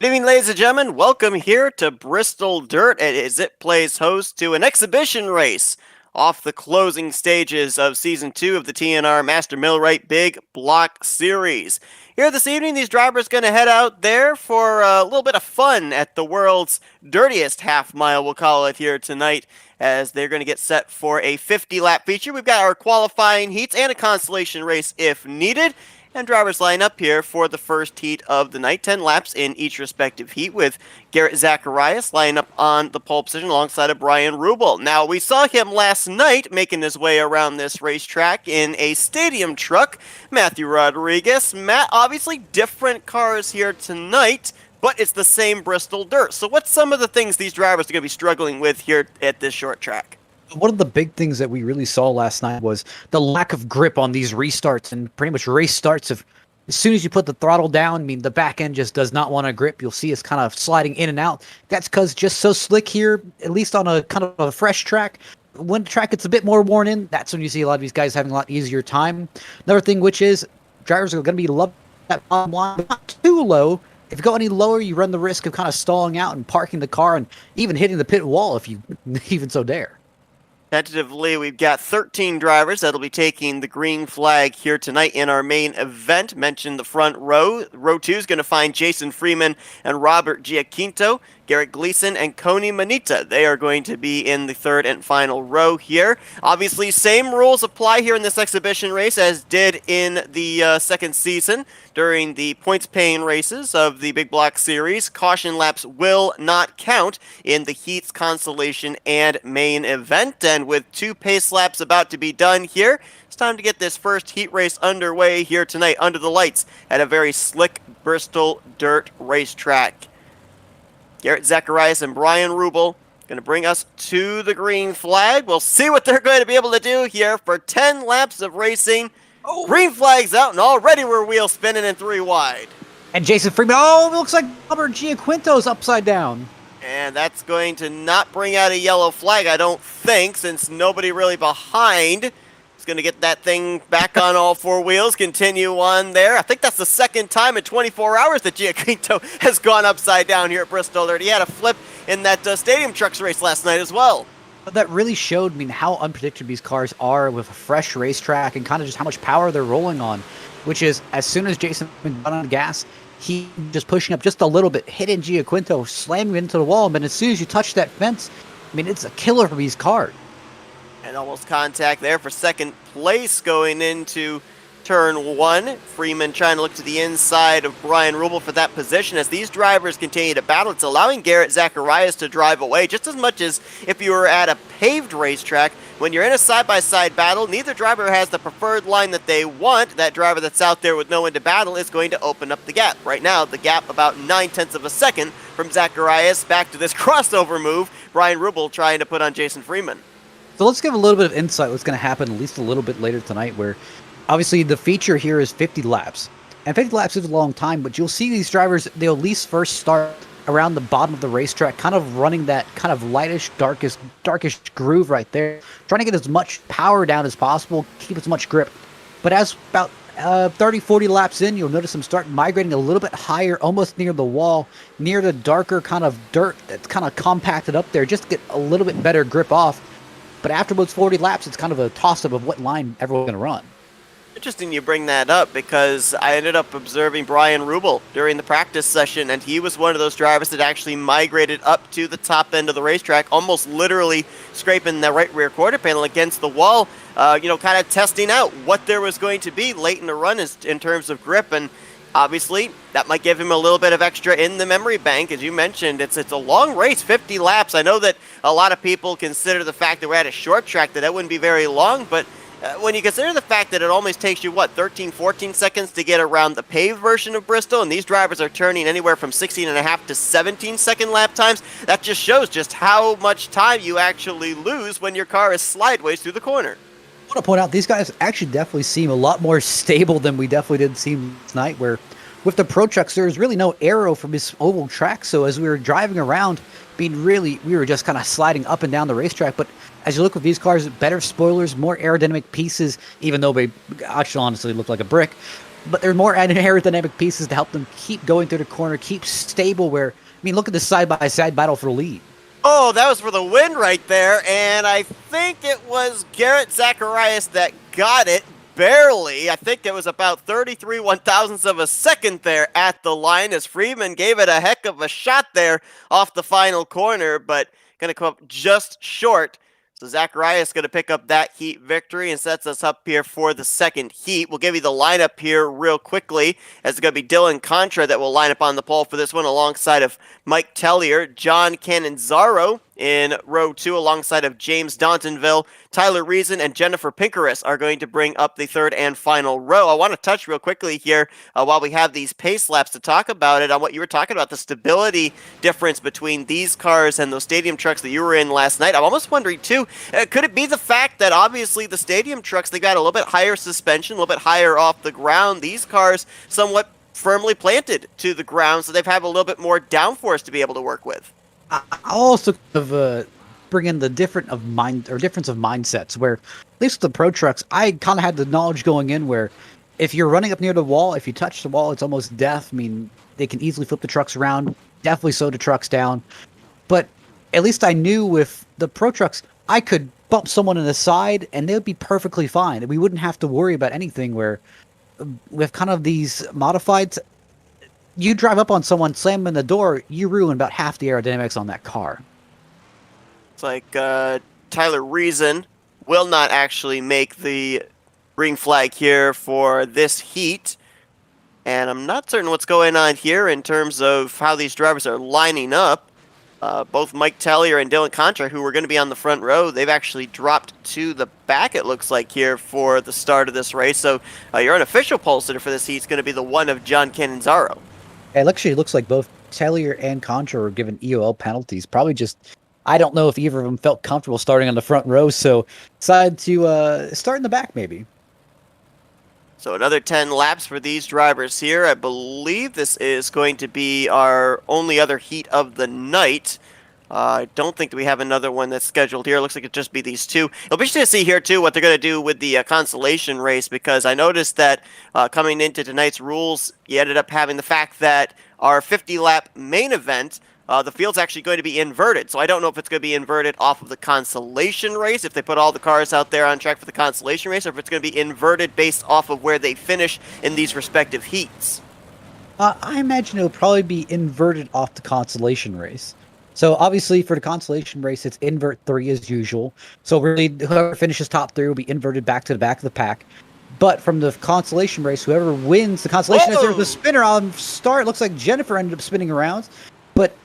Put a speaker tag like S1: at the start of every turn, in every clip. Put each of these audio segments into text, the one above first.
S1: Good evening, ladies and gentlemen. Welcome here to Bristol Dirt as it plays host to an exhibition race off the closing stages of Season 2 of the TNR Master Millwright Big Block Series. Here this evening, these drivers going to head out there for a little bit of fun at the world's dirtiest half mile, we'll call it here tonight, as they're going to get set for a 50-lap feature. We've got our qualifying heats and a consolation race if needed. And drivers line up here for the first heat of the night, 10 laps in each respective heat, with Garrett Zacharias lining up on the pole position alongside of Brian Rubel. Now, we saw him last night making his way around this racetrack in a stadium truck, Matthew Rodriguez. Matt, obviously different cars here tonight, but it's the same Bristol Dirt. So what's some of the things these drivers are going to be struggling with here at this short track?
S2: One of the big things that we really saw last night was the lack of grip on these restarts and pretty much race starts. As soon as you put the throttle down, I mean, the back end just does not want to grip. You'll see it's kind of sliding in and out. That's because just so slick here, at least on a kind of a fresh track. When the track gets a bit more worn in, that's when you see a lot of these guys having a lot easier time. Another thing, which is drivers are going to be loving that bottom line, but not too low. If you go any lower, you run the risk of kind of stalling out and parking the car and even hitting the pit wall if you even so dare.
S1: Tentatively, we've got 13 drivers that'll be taking the green flag here tonight in our main event. Mentioned the front row. Row 2 is going to find Jason Freeman and Robert Giaquinto, Garrett Gleason, and Coney Manita. They are going to be in the third and final row here. Obviously, same rules apply here in this exhibition race as did in the second season during the points-paying races of the Big Block Series. Caution laps will not count in the heats, consolation, and main event. And with 2 pace laps about to be done here, it's time to get this first heat race underway here tonight under the lights at a very slick Bristol Dirt racetrack. Garrett Zacharias and Brian Rubel going to bring us to the green flag. We'll see what they're going to be able to do here for 10 laps of racing. Oh. Green flag's out, and already we're wheel spinning in 3 wide.
S2: And Jason Freeman, it looks like Robert Giaquinto's upside down.
S1: And that's going to not bring out a yellow flag, I don't think, since nobody really behind is going to get that thing back on all 4 wheels, continue on there. I think that's the second time in 24 hours that Giaquinto has gone upside down here at Bristol. He had a flip in that stadium trucks race last night as well.
S2: But that really showed me how unpredictable these cars are with a fresh racetrack and kind of just how much power they're rolling on, which is as soon as Jason got on the gas, he just pushing up just a little bit, hitting Giaquinto, slamming into the wall. But as soon as you touch that fence, I mean, it's a killer for these cars.
S1: And almost contact there for second place going into turn 1. Freeman trying to look to the inside of Brian Rubel for that position. As these drivers continue to battle, it's allowing Garrett Zacharias to drive away just as much as if you were at a paved racetrack. When you're in a side-by-side battle, neither driver has the preferred line that they want. That driver that's out there with no one to battle is going to open up the gap. Right now, the gap about 9/10 of a second from Zacharias back to this crossover move. Brian Rubel trying to put on Jason Freeman.
S2: So let's give a little bit of insight what's going to happen at least a little bit later tonight, where obviously the feature here is 50 laps. And 50 laps is a long time, but you'll see these drivers, they'll at least first start around the bottom of the racetrack, kind of running that kind of lightish, darkish groove right there, trying to get as much power down as possible, keep as much grip. But as about 30, 40 laps in, you'll notice them start migrating a little bit higher, almost near the wall, near the darker kind of dirt that's kind of compacted up there, just to get a little bit better grip off. But after those 40 laps, it's kind of a toss-up of what line everyone's going to run.
S1: Interesting you bring that up because I ended up observing Brian Rubel during the practice session, and he was one of those drivers that actually migrated up to the top end of the racetrack, almost literally scraping the right rear quarter panel against the wall, kind of testing out what there was going to be late in the run in terms of grip. And obviously, that might give him a little bit of extra in the memory bank. As you mentioned, it's a long race, 50 laps. I know that a lot of people consider the fact that we're at a short track that wouldn't be very long, but when you consider the fact that it almost takes you, 13, 14 seconds to get around the paved version of Bristol, and these drivers are turning anywhere from 16.5 to 17-second lap times, that just shows just how much time you actually lose when your car is slideways through the corner.
S2: I want to point out, these guys actually definitely seem a lot more stable than we definitely did see last night, where with the Pro Trucks, there was really no aero from this oval track, so as we were driving around, we were just kind of sliding up and down the racetrack. But as you look with these cars, better spoilers, more aerodynamic pieces, even though they actually honestly look like a brick. but there are more aerodynamic pieces to help them keep going through the corner, keep stable. Where I mean, look at the side-by-side battle for the lead.
S1: Oh, that was for the win right there, and I think it was Garrett Zacharias that got it, barely. I think it was about 33 one-thousandths of a second there at the line as Freeman gave it a heck of a shot there off the final corner, but going to come up just short. So Zacharias going to pick up that heat victory and sets us up here for the second heat. We'll give you the lineup here real quickly, as it's going to be Dylan Contra that will line up on the pole for this one alongside of Mike Tellier, John Canonzaro in row 2 alongside of James Dontonville. Tyler Reason and Jennifer Pinkerus are going to bring up the third and final row. I want to touch real quickly here while we have these pace laps to talk about it on what you were talking about, the stability difference between these cars and those stadium trucks that you were in last night. I'm almost wondering too, could it be the fact that obviously the stadium trucks, they got a little bit higher suspension, a little bit higher off the ground. These cars somewhat firmly planted to the ground, so they've had a little bit more downforce to be able to work with.
S2: I also bring in the difference of mindsets, where at least with the pro trucks, I kind of had the knowledge going in where if you're running up near the wall, if you touch the wall, it's almost death. I mean, they can easily flip the trucks around, definitely slow the trucks down. But at least I knew with the pro trucks, I could bump someone in the side and they would be perfectly fine. We wouldn't have to worry about anything. Where with kind of these modifieds, you drive up on someone, slam them in the door, you ruin about half the aerodynamics on that car.
S1: It's like Tyler Reason will not actually make the green flag here for this heat. And I'm not certain what's going on here in terms of how these drivers are lining up. Both Mike Tellier and Dylan Contra, who were going to be on the front row, they've actually dropped to the back, it looks like, here for the start of this race. So your unofficial pole sitter for this heat is going to be the one of John Canonzaro.
S2: It actually looks like both Tellier and Contra were given EOL penalties. Probably just, I don't know if either of them felt comfortable starting on the front row, so decided to start in the back maybe.
S1: So another 10 laps for these drivers here. I believe this is going to be our only other heat of the night. I don't think that we have another one that's scheduled here. It looks like it'll just be these two. It'll be interesting to see here, too, what they're going to do with the consolation race, because I noticed that coming into tonight's rules, you ended up having the fact that our 50-lap main event, the field's actually going to be inverted. So I don't know if it's going to be inverted off of the consolation race, if they put all the cars out there on track for the consolation race, or if it's going to be inverted based off of where they finish in these respective heats.
S2: I imagine it'll probably be inverted off the consolation race. So obviously for the consolation race, it's invert 3 as usual. So really, whoever finishes top 3 will be inverted back to the back of the pack. But from the consolation race, whoever wins the consolation race, there's the spinner on start. It looks like Jennifer ended up spinning around. But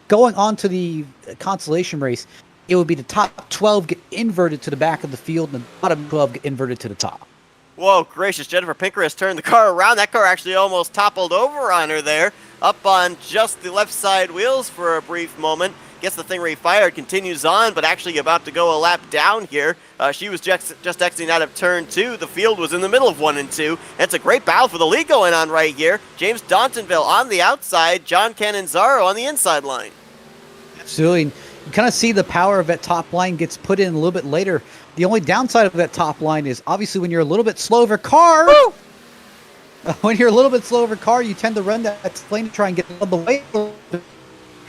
S2: going on to the consolation race, it would be the top 12 get inverted to the back of the field and the bottom 12 get inverted to the top.
S1: Whoa, gracious. Jennifer Pinkerus turned the car around. That car actually almost toppled over on her there, up on just the left side wheels for a brief moment. Gets the thing refired, continues on, but actually about to go a lap down here. She was just exiting out of turn 2. The field was in the middle of 1 and 2. It's a great battle for the lead going on right here. James Dontonville on the outside, John Canonzaro on the inside line.
S2: Absolutely. You kind of see the power of that top line gets put in a little bit later. The only downside of that top line is obviously when you're a little bit slow of a car. Woo! When you're a little bit slow of a car, you tend to run that lane to try and get out of the way.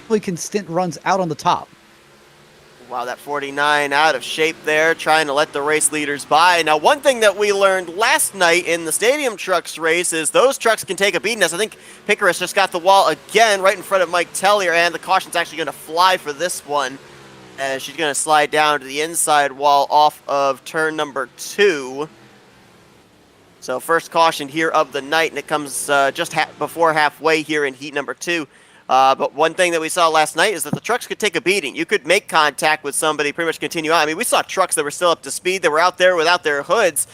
S2: Really can stint runs out on the top.
S1: Wow, that 49 out of shape there, trying to let the race leaders by. Now, one thing that we learned last night in the Stadium Trucks race is those trucks can take a beating. As I think Pinkerus just got the wall again right in front of Mike Tellier, and the caution's actually going to fly for this one, as she's going to slide down to the inside wall off of turn number 2. So first caution here of the night, and it comes just before halfway here in heat number 2. But one thing that we saw last night is that the trucks could take a beating. You could make contact with somebody, pretty much continue on. I mean, we saw trucks that were still up to speed, that were out there without their hoods.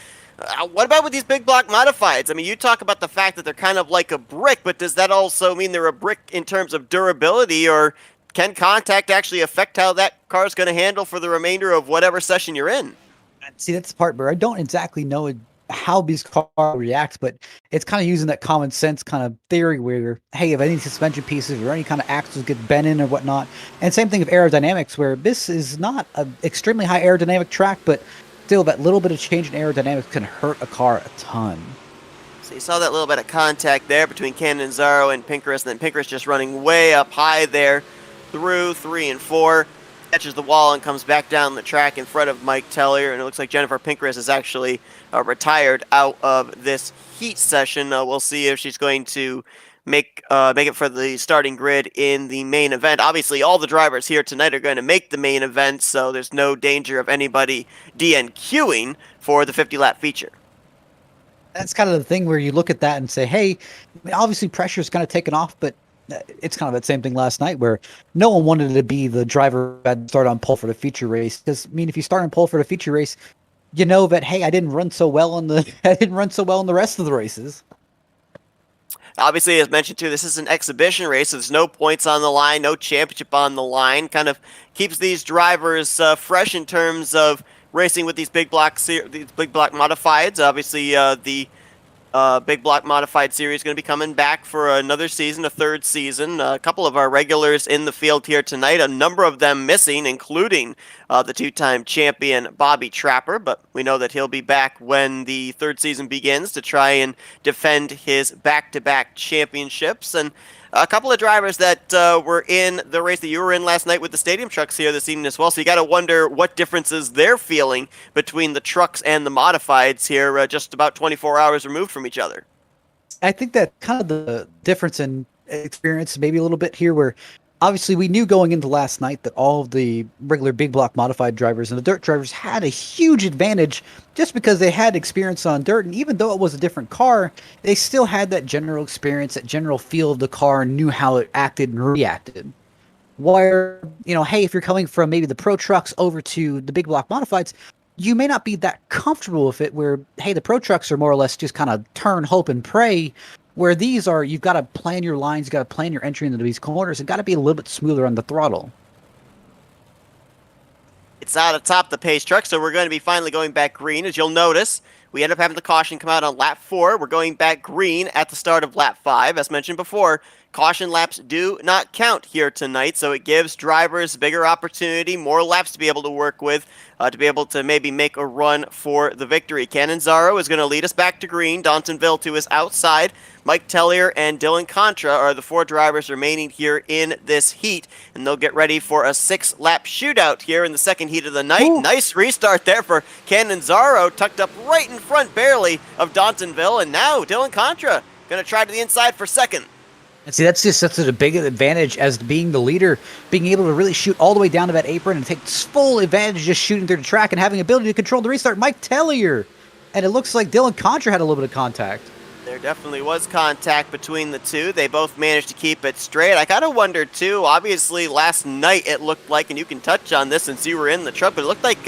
S1: What about with these big block modifieds? I mean, you talk about the fact that they're kind of like a brick, but does that also mean they're a brick in terms of durability, or can contact actually affect how that car is going to handle for the remainder of whatever session you're in?
S2: See, that's the part where I don't exactly know how these cars react, but it's kind of using that common sense kind of theory where, hey, if any suspension pieces or any kind of axles get bent in or whatnot, and same thing with aerodynamics, where this is not an extremely high aerodynamic track, but still that little bit of change in aerodynamics can hurt a car a ton.
S1: So you saw that little bit of contact there between Cannonzaro and Pinkerus, and then Pinkerus just running way up high there through 3 and 4. Catches the wall and comes back down the track in front of Mike Tellier, and it looks like Jennifer Pinkerus is actually retired out of this heat session. We'll see if she's going to make it for the starting grid in the main event. Obviously, all the drivers here tonight are going to make the main event, so there's no danger of anybody DNQing for the 50-lap feature.
S2: That's kind of the thing where you look at that and say, hey, I mean, obviously pressure's kind of taken off, but it's kind of that same thing last night where no one wanted to be the driver that started on pole for the feature race. Because I mean, if you start on pole for the feature race, you know that hey, I didn't run so well in the rest of the races.
S1: Obviously, as mentioned too, this is an exhibition race. So there's no points on the line, no championship on the line. Kind of keeps these drivers fresh in terms of racing with these big block modifieds. Obviously, the Big Block Modified Series is going to be coming back for another season, a third season. A couple of our regulars in the field here tonight, a number of them missing, including the two-time champion Bobby Trapper, but we know that he'll be back when the third season begins to try and defend his back-to-back championships. And a couple of drivers that were in the race that you were in last night with the stadium trucks here this evening as well. So you got to wonder what differences they're feeling between the trucks and the modifieds here just about 24 hours removed from each other.
S2: I think that kind of the difference in experience maybe a little bit here where obviously we knew going into last night that all of the regular big block modified drivers and the dirt drivers had a huge advantage just because they had experience on dirt. And even though it was a different car, they still had that general experience, that general feel of the car, and knew how it acted and reacted. Where, you know, hey, if you're coming from maybe the pro trucks over to the big block modifieds, you may not be that comfortable with it where, hey, the pro trucks are more or less just kind of turn, hope, and pray. Where these are, you've got to plan your lines, you've got to plan your entry into these corners, and got to be a little bit smoother on the throttle.
S1: It's out atop the pace truck, so we're going to be finally going back green. As you'll notice, we end up having the caution come out on lap 4. We're going back green at the start of lap 5. As mentioned before, caution laps do not count here tonight, so it gives drivers bigger opportunity, more laps to be able to work with, to be able to maybe make a run for the victory. Cannonzaro is going to lead us back to green. Dontonville to his outside. Mike Tellier and Dylan Contra are the 4 drivers remaining here in this heat, and they'll get ready for a 6-lap shootout here in the second heat of the night. Ooh. Nice restart there for Cannonzaro, tucked up right in front barely of Dontonville, and now Dylan Contra going to try to the inside for second.
S2: And see, that's just such a big advantage as being the leader, being able to really shoot all the way down to that apron and take full advantage just shooting through the track and having ability to control the restart. Mike Tellier, and it looks like Dylan Contra had a little bit of contact.
S1: There definitely was contact between the two. They both managed to keep it straight. I kind of wondered, too, obviously last night it looked like, and you can touch on this since you were in the truck, but it looked like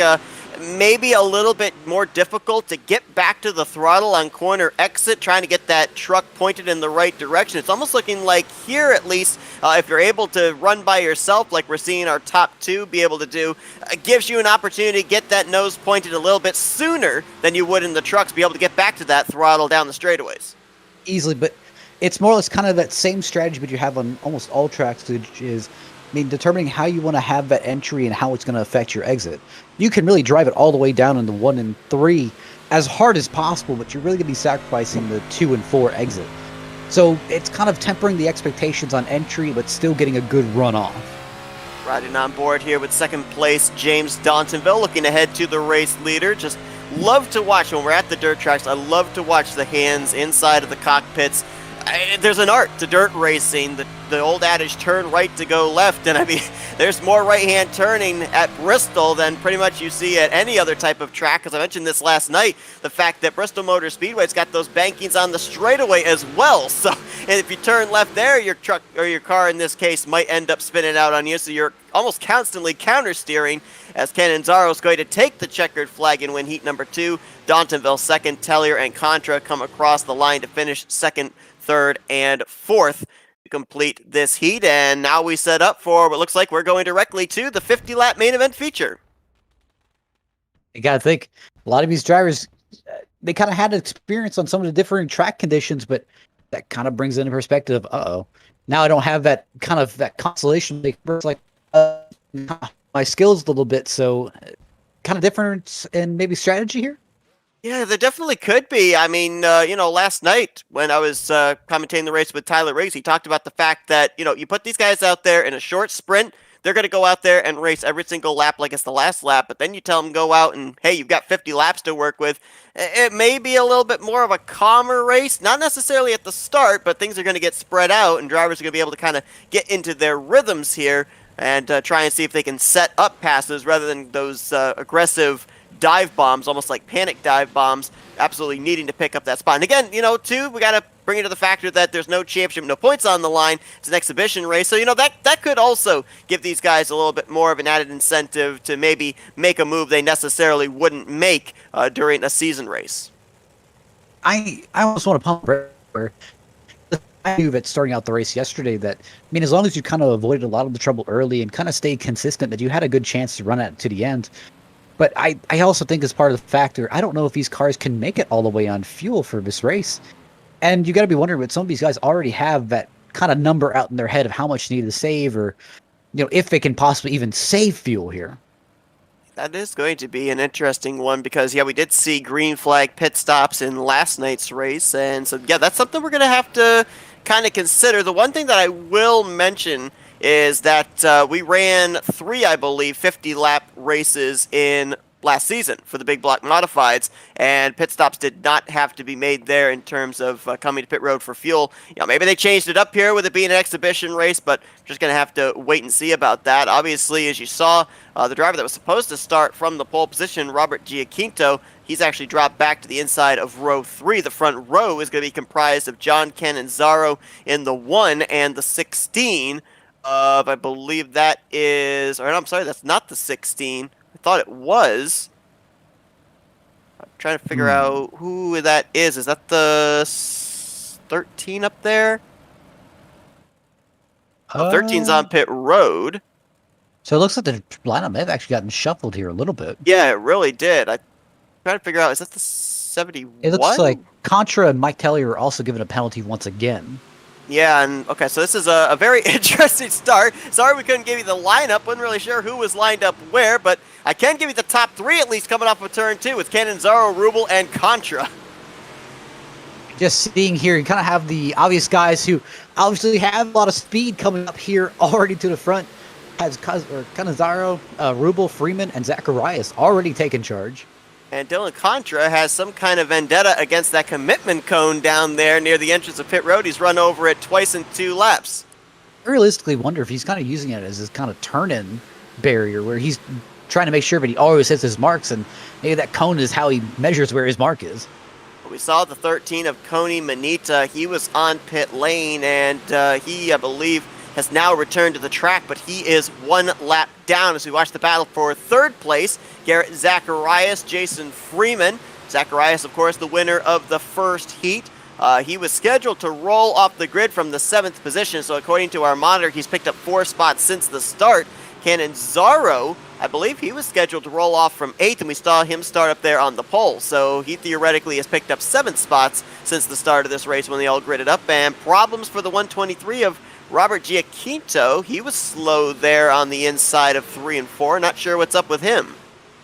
S1: maybe a little bit more difficult to get back to the throttle on corner exit, trying to get that truck pointed in the right direction. It's almost looking like here, at least, if you're able to run by yourself like we're seeing our top 2 be able to do, it gives you an opportunity to get that nose pointed a little bit sooner than you would in the trucks, be able to get back to that throttle down the straightaways.
S2: Easily, but it's more or less kind of that same strategy that you have on almost all tracks, which is, I mean, determining how you want to have that entry and how it's going to affect your exit. You can really drive it all the way down into 1 and 3 as hard as possible, but you're really going to be sacrificing the 2 and 4 exit. So it's kind of tempering the expectations on entry, but still getting a good run off.
S1: Riding on board here with second place, James Dontonville, looking ahead to the race leader. Just love to watch when we're at the dirt tracks. I love to watch the hands inside of the cockpits. There's an art to dirt racing. The old adage, turn right to go left. And I mean, there's more right-hand turning at Bristol than pretty much you see at any other type of track. As I mentioned this last night, the fact that Bristol Motor Speedway's got those bankings on the straightaway as well. So, and if you turn left there, your truck, or your car in this case, might end up spinning out on you. So you're almost constantly counter-steering, as Cannonzaro is going to take the checkered flag and win heat number 2. Dontonville second, Tellier and Contra come across the line to finish second, third, and fourth to complete this heat. And now we set up for what looks like we're going directly to the 50-lap main event feature.
S2: You got to think, a lot of these drivers, they kind of had experience on some of the different track conditions, but that kind of brings into perspective, now I don't have that kind of that consolation. It's like my skills a little bit, so kind of difference in maybe strategy here.
S1: Yeah, there definitely could be. I mean, last night when I was commentating the race with Tyler Riggs, he talked about the fact that, you put these guys out there in a short sprint, they're going to go out there and race every single lap like it's the last lap, but then you tell them go out and, hey, you've got 50 laps to work with. It may be a little bit more of a calmer race, not necessarily at the start, but things are going to get spread out, and drivers are going to be able to kind of get into their rhythms here and try and see if they can set up passes rather than those aggressive dive bombs, almost like panic dive bombs, absolutely needing to pick up that spot. And again, too, we got to bring it to the factor that there's no championship, no points on the line. It's an exhibition race. So, that could also give these guys a little bit more of an added incentive to maybe make a move they necessarily wouldn't make during a season race.
S2: I almost want to pump where I knew that starting out the race yesterday that, as long as you kind of avoided a lot of the trouble early and kind of stayed consistent, that you had a good chance to run it to the end. But I also think as part of the factor, I don't know if these cars can make it all the way on fuel for this race. And you got to be wondering, but some of these guys already have that kind of number out in their head of how much they need to save, or, if they can possibly even save fuel here.
S1: That is going to be an interesting one because, we did see green flag pit stops in last night's race. And so, that's something we're going to have to kind of consider. The one thing that I will mention is that we ran 3, I believe, 50-lap races in last season for the big block modifieds, and pit stops did not have to be made there in terms of coming to pit road for fuel. Maybe they changed it up here with it being an exhibition race, but just going to have to wait and see about that. Obviously, as you saw, the driver that was supposed to start from the pole position, Robert Giaquinto, he's actually dropped back to the inside of row 3. The front row is going to be comprised of John Cannizzaro in the 1 and the 16. I believe that is, or I'm sorry, that's not the 16. I thought it was. I'm trying to figure out who that is. Is that the 13 up there? 13's on pit road.
S2: So it looks like the lineup may have actually gotten shuffled here a little bit.
S1: Yeah, it really did. I'm trying to figure out, is that the 71?
S2: It looks like Contra and Mike Telly are also given a penalty once again.
S1: Yeah, and okay, so this is a very interesting start. Sorry we couldn't give you the lineup. Wasn't really sure who was lined up where, but I can give you the top 3 at least coming off of turn 2 with Cannizzaro, Rubel, and Contra.
S2: Just seeing here, you kind of have the obvious guys who obviously have a lot of speed coming up here already to the front. Has Cannizzaro, Rubel, Freeman, and Zacharias already taken charge.
S1: And Dylan Contra has some kind of vendetta against that commitment cone down there near the entrance of pit road. He's run over it twice in 2 laps.
S2: I realistically wonder if he's kind of using it as his kind of turn-in barrier, where he's trying to make sure that he always hits his marks, and maybe that cone is how he measures where his mark is.
S1: We saw the 13 of Coney Manita. He was on pit lane, and he, I believe, has now returned to the track, but he is 1 lap down as we watch the battle for 3rd place. Garrett Zacharias, Jason Freeman. Zacharias, of course, the winner of the first heat. He was scheduled to roll off the grid from the 7th position, so according to our monitor, he's picked up 4 spots since the start. Cannizzaro, I believe he was scheduled to roll off from 8th, and we saw him start up there on the pole. So he theoretically has picked up 7 spots since the start of this race when they all gridded up. And problems for the 123 of Robert Giaquinto. He was slow there on the inside of 3 and 4. Not sure what's up with him.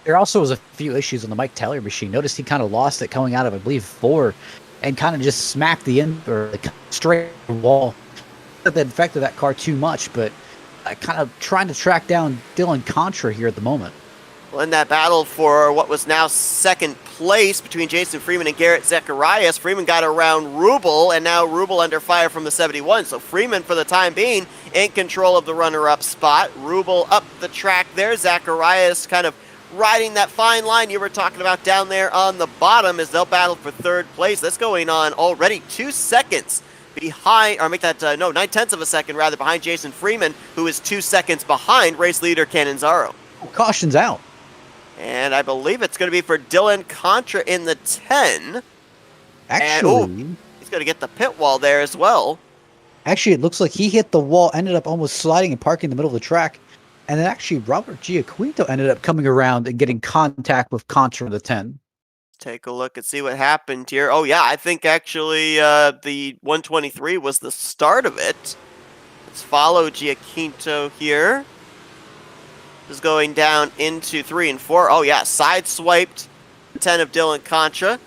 S2: There also was a few issues on the Mike Taylor machine. Noticed he kind of lost it coming out of, I believe, 4, and kind of just smacked the end or the straight wall. That affected that car too much, but kind of trying to track down Dylan Contra here at the moment.
S1: Well, in that battle for what was now 2nd place between Jason Freeman and Garrett Zacharias, Freeman got around Rubel, and now Rubel under fire from the 71. So Freeman, for the time being, in control of the runner-up spot. Rubel up the track there. Zacharias kind of riding that fine line you were talking about down there on the bottom as they'll battle for 3rd place. That's going on already 2 seconds behind, or make that, 9/10 of a second rather, behind Jason Freeman, who is 2 seconds behind race leader Cannizzaro.
S2: Caution's out.
S1: And I believe it's going to be for Dylan Contra in the 10.
S2: Actually,
S1: and, he's going to get the pit wall there as well.
S2: Actually, it looks like he hit the wall, ended up almost sliding and parking in the middle of the track. And then actually, Robert Giaquinto ended up coming around and getting contact with Contra the 10.
S1: Take a look and see what happened here. Oh, yeah, I think actually the 123 was the start of it. Let's follow Giaquinto here. Is going down into 3 and 4. Oh, yeah, sideswiped 10 of Dylan Contra.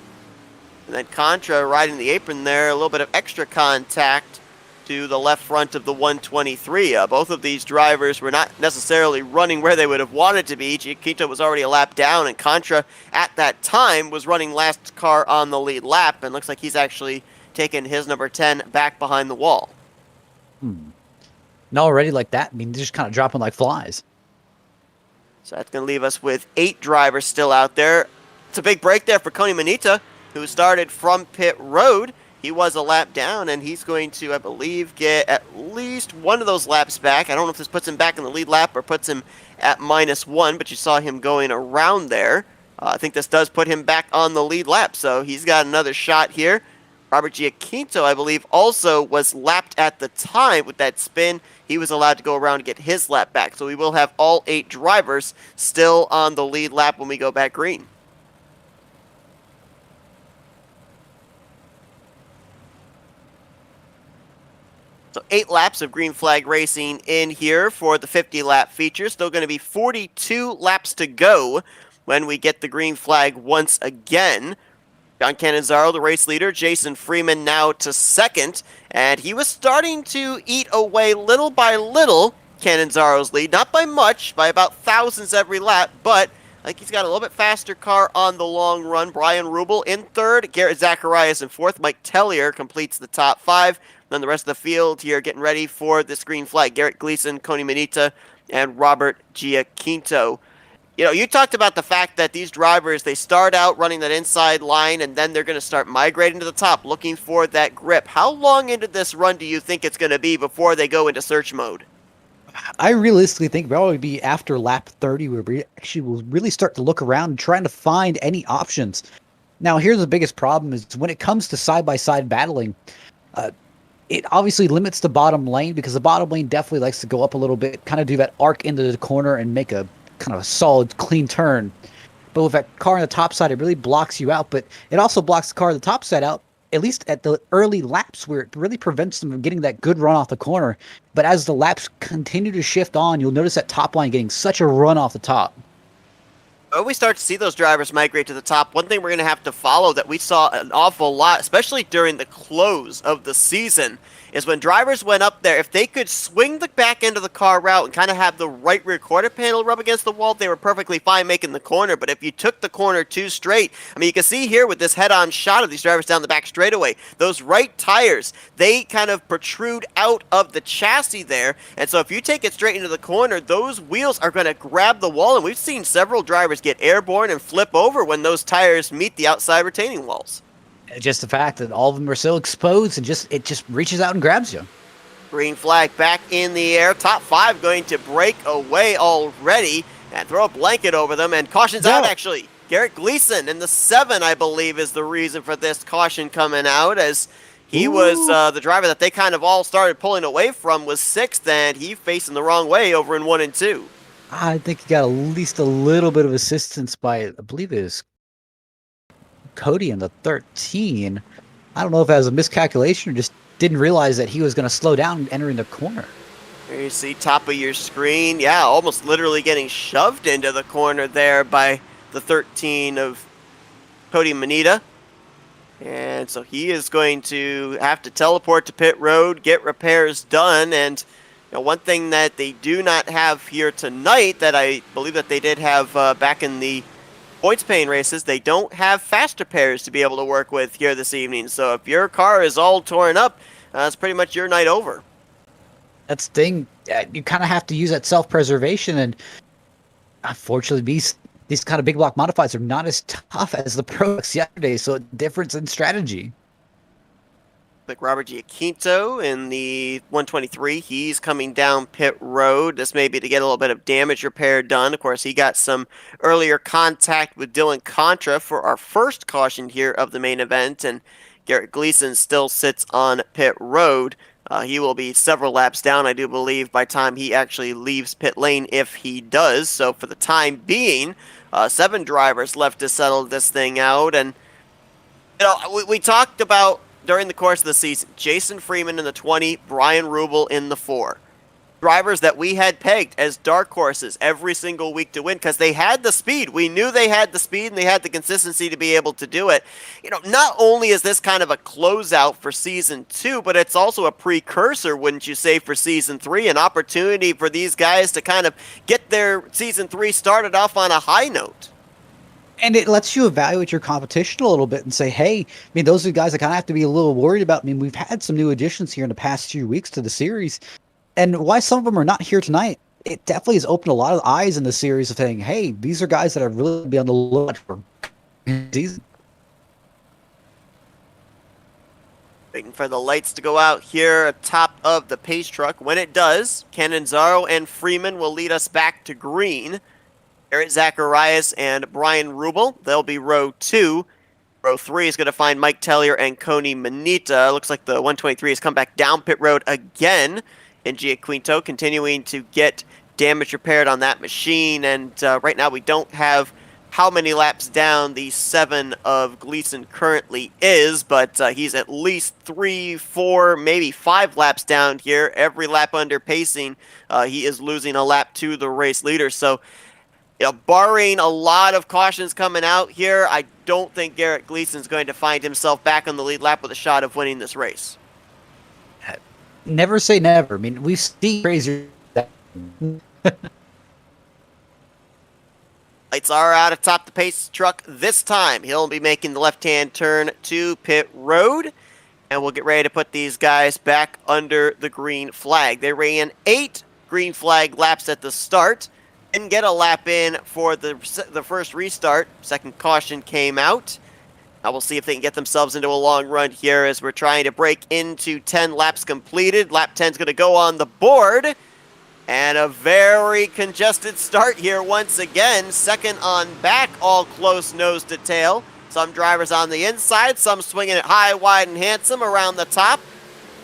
S1: And then Contra riding the apron there, a little bit of extra contact to the left front of the 123. Both of these drivers were not necessarily running where they would have wanted to be. Giaquinto was already a lap down, and Contra at that time was running last car on the lead lap, and looks like he's actually taken his number 10 back behind the wall.
S2: And already like that, I mean, they're just kind of dropping like flies.
S1: So that's going to leave us with 8 drivers still out there. It's a big break there for Koni Manita, who started from pit road. He was a lap down, and he's going to, I believe, get at least one of those laps back. I don't know if this puts him back in the lead lap or puts him at -1, but you saw him going around there. I think this does put him back on the lead lap, so he's got another shot here. Robert Giaquinto, I believe, also was lapped at the time with that spin. He was allowed to go around and get his lap back, so we will have all 8 drivers still on the lead lap when we go back green. So 8 laps of green flag racing in here for the 50-lap feature. Still going to be 42 laps to go when we get the green flag once again. John Cannizzaro, the race leader. Jason Freeman now to second. And he was starting to eat away little by little Cannizzaro's lead. Not by much, by about thousandths every lap, but I think he's got a little bit faster car on the long run. Brian Rubel in third. Garrett Zacharias in fourth. Mike Tellier completes the top 5. Then the rest of the field here getting ready for this green flag. Garrett Gleason, Koni Manita, and Robert Giaquinto. You know, you talked about the fact that these drivers, they start out running that inside line, and then they're going to start migrating to the top, looking for that grip. How long into this run do you think it's going to be before they go into search mode?
S2: I realistically think it'll probably be after lap 30 where we actually will really start to look around trying to find any options. Now, here's the biggest problem is when it comes to side-by-side battling, it obviously limits the bottom lane because the bottom lane definitely likes to go up a little bit, kind of do that arc into the corner and make a kind of a solid, clean turn. But with that car on the top side, it really blocks you out. But it also blocks the car on the top side out, at least at the early laps where it really prevents them from getting that good run off the corner. But as the laps continue to shift on, you'll notice that top line getting such a run off the top.
S1: When we start to see those drivers migrate to the top, one thing we're going to have to follow that we saw an awful lot, especially during the close of the season, is when drivers went up there, if they could swing the back end of the car route and kind of have the right rear quarter panel rub against the wall, they were perfectly fine making the corner. But if you took the corner too straight, I mean, you can see here with this head-on shot of these drivers down the back straightaway, those right tires, they kind of protrude out of the chassis there. And so if you take it straight into the corner, those wheels are going to grab the wall. And we've seen several drivers get airborne and flip over when those tires meet the outside retaining walls.
S2: Just the fact that all of them are so exposed and it just reaches out and grabs you.
S1: Green flag back in the air. Top 5 going to break away already and throw a blanket over them. And caution's out, actually. Garrett Gleason in the 7, I believe, is the reason for this caution coming out, as he was the driver that they kind of all started pulling away from was 6th, and he facing the wrong way over in 1 and 2.
S2: I think he got at least a little bit of assistance by, I believe it was Cody in the 13. I don't know if that was a miscalculation or just didn't realize that he was going to slow down entering the corner.
S1: There you see top of your screen. Yeah, almost literally getting shoved into the corner there by the 13 of Cody Manita. And so he is going to have to teleport to pit road, get repairs done. And you know, one thing that they do not have here tonight that I believe that they did have back in the points paying races, they don't have fast repairs to be able to work with here this evening. So if your car is all torn up, it's pretty much your night over.
S2: That's the thing. You kind of have to use that self-preservation, and unfortunately, these kind of big block modifieds are not as tough as the Prox yesterday, so a difference in strategy.
S1: Like Robert Giaquinto in the 123, he's coming down pit road. This may be to get a little bit of damage repair done. Of course, he got some earlier contact with Dylan Contra for our first caution here of the main event, and Garrett Gleason still sits on pit road. He will be several laps down, I do believe, by the time he actually leaves pit lane, if he does. So for the time being, 7 drivers left to settle this thing out. And you know, we talked about during the course of the season, Jason Freeman in the 20, Brian Rubel in the 4. drivers that we had pegged as dark horses every single week to win because they had the speed. We knew they had the speed and they had the consistency to be able to do it. Not only is this kind of a closeout for season 2, but it's also a precursor, wouldn't you say, for season 3, an opportunity for these guys to kind of get their season 3 started off on a high note.
S2: And it lets you evaluate your competition a little bit and say, hey, those are the guys I kind of have to be a little worried about. We've had some new additions here in the past few weeks to the series. And why some of them are not here tonight, it definitely has opened a lot of eyes in the series of saying, hey, these are guys that are really be on the lookout for season.
S1: Waiting for the lights to go out here atop of the pace truck. When it does, Canonzaro and Freeman will lead us back to green. Eric Zacharias and Brian Rubel, they'll be row 2. Row 3 is going to find Mike Tellier and Coney Manita. Looks like the 123 has come back down pit road again. And Giaquinto continuing to get damage repaired on that machine. And right now we don't have how many laps down the 7 of Gleason currently is, but he's at least 3, 4, maybe 5 laps down here. Every lap under pacing, he is losing a lap to the race leader. So, barring a lot of cautions coming out here, I don't think Garrett Gleason's going to find himself back on the lead lap with a shot of winning this race.
S2: Never say never. We've seen crazier.
S1: Lights are out atop the pace truck this time. He'll be making the left-hand turn to pit road. And we'll get ready to put these guys back under the green flag. They ran 8 green flag laps at the start. Didn't get a lap in for the first restart. Second caution came out. Now we'll see if they can get themselves into a long run here as we're trying to break into 10 laps completed. Lap 10 is going to go on the board. And a very congested start here once again. Second on back, all close nose to tail. Some drivers on the inside, some swinging it high, wide, and handsome around the top.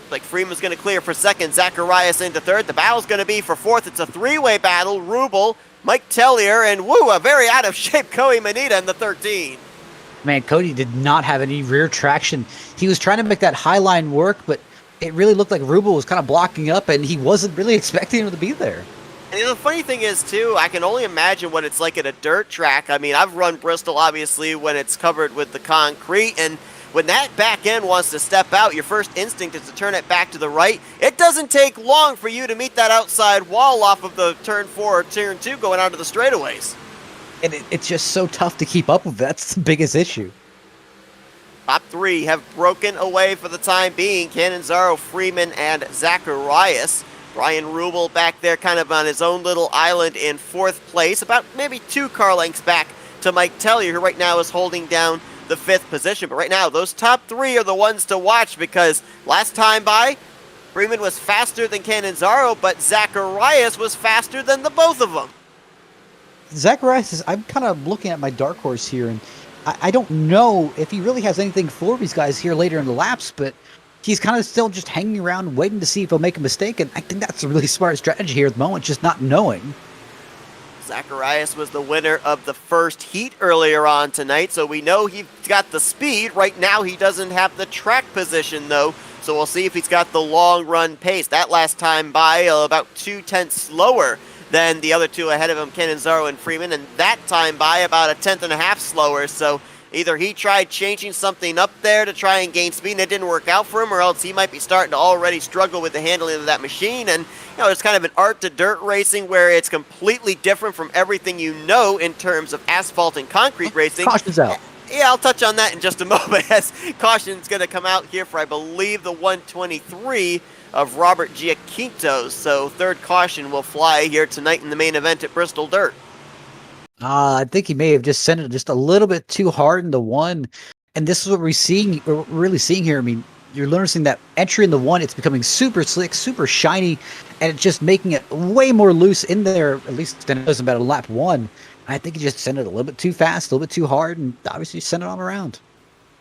S1: Like Freeman's going to clear for second, Zacharias into third. The battle's going to be for fourth. It's a 3-way battle. Rubel, Mike Tellier, and a very out of shape Coey Manita in the 13.
S2: Cody did not have any rear traction. He was trying to make that high line work, but it really looked like Rubel was kind of blocking up, and he wasn't really expecting him to be there.
S1: And the funny thing is, too, I can only imagine what it's like at a dirt track. I've run Bristol, obviously, when it's covered with the concrete, and when that back end wants to step out, your first instinct is to turn it back to the right. It doesn't take long for you to meet that outside wall off of the turn 4 or turn 2 going out to the straightaways.
S2: And it's just so tough to keep up with. That's the biggest issue.
S1: Top 3 have broken away for the time being. Canonzaro, Freeman, and Zacharias. Brian Rubel back there kind of on his own little island in 4th place, about maybe 2 car lengths back to Mike Tellier, who right now is holding down the 5th position. But right now, those top 3 are the ones to watch because last time by, Freeman was faster than Canonzaro, but Zacharias was faster than the both of them.
S2: Zacharias I'm kind of looking at my dark horse here, and I don't know if he really has anything for these guys here later in the laps, but he's kind of still just hanging around waiting to see if he'll make a mistake, and I think that's a really smart strategy here at the moment, just not knowing.
S1: Zacharias was the winner of the first heat earlier on tonight, so we know he's got the speed. Right now he doesn't have the track position, though, so we'll see if he's got the long run pace. That last time by about 0.2 slower than the other 2 ahead of him, Canonzaro and Freeman, and that time by about 1.5 slower. So either he tried changing something up there to try and gain speed and it didn't work out for him, or else he might be starting to already struggle with the handling of that machine. And it's kind of an art to dirt racing where it's completely different from everything in terms of asphalt and concrete racing.
S2: Caution's out.
S1: Yeah, I'll touch on that in just a moment as caution's going to come out here for, I believe, the 123 of Robert Giaquinto. So 3rd caution will fly here tonight in the main event at Bristol Dirt.
S2: I think he may have just sent it just a little bit too hard into 1. And this is what we're really seeing here. You're noticing that entry in the 1, it's becoming super slick, super shiny, and it's just making it way more loose in there, at least than it was about a lap 1. I think he just sent it a little bit too fast, a little bit too hard, and obviously sent it on around.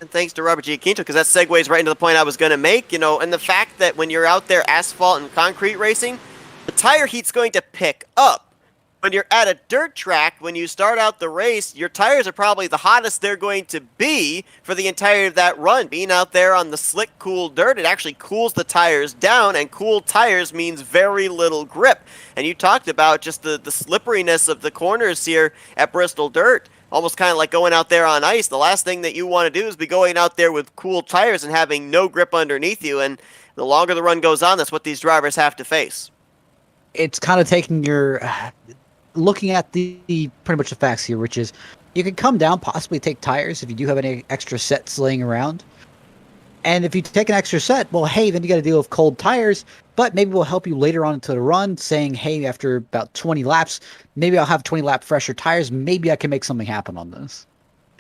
S1: And thanks to Robert Giaquinto, because that segues right into the point I was going to make, and the fact that when you're out there asphalt and concrete racing, the tire heat's going to pick up. when you're at a dirt track, when you start out the race, your tires are probably the hottest they're going to be for the entirety of that run. Being out there on the slick, cool dirt, it actually cools the tires down, and cool tires means very little grip. And you talked about just the slipperiness of the corners here at Bristol Dirt. Almost kind of like going out there on ice. The last thing that you want to do is be going out there with cool tires and having no grip underneath you. And the longer the run goes on, that's what these drivers have to face.
S2: It's kind of taking your... looking at the pretty much the facts here, which is you can come down, possibly take tires if you do have any extra sets laying around. And if you take an extra set, well, hey, then you got to deal with cold tires, but maybe we'll help you later on into the run saying, hey, after about 20 laps, maybe I'll have 20 lap fresher tires. Maybe I can make something happen on this.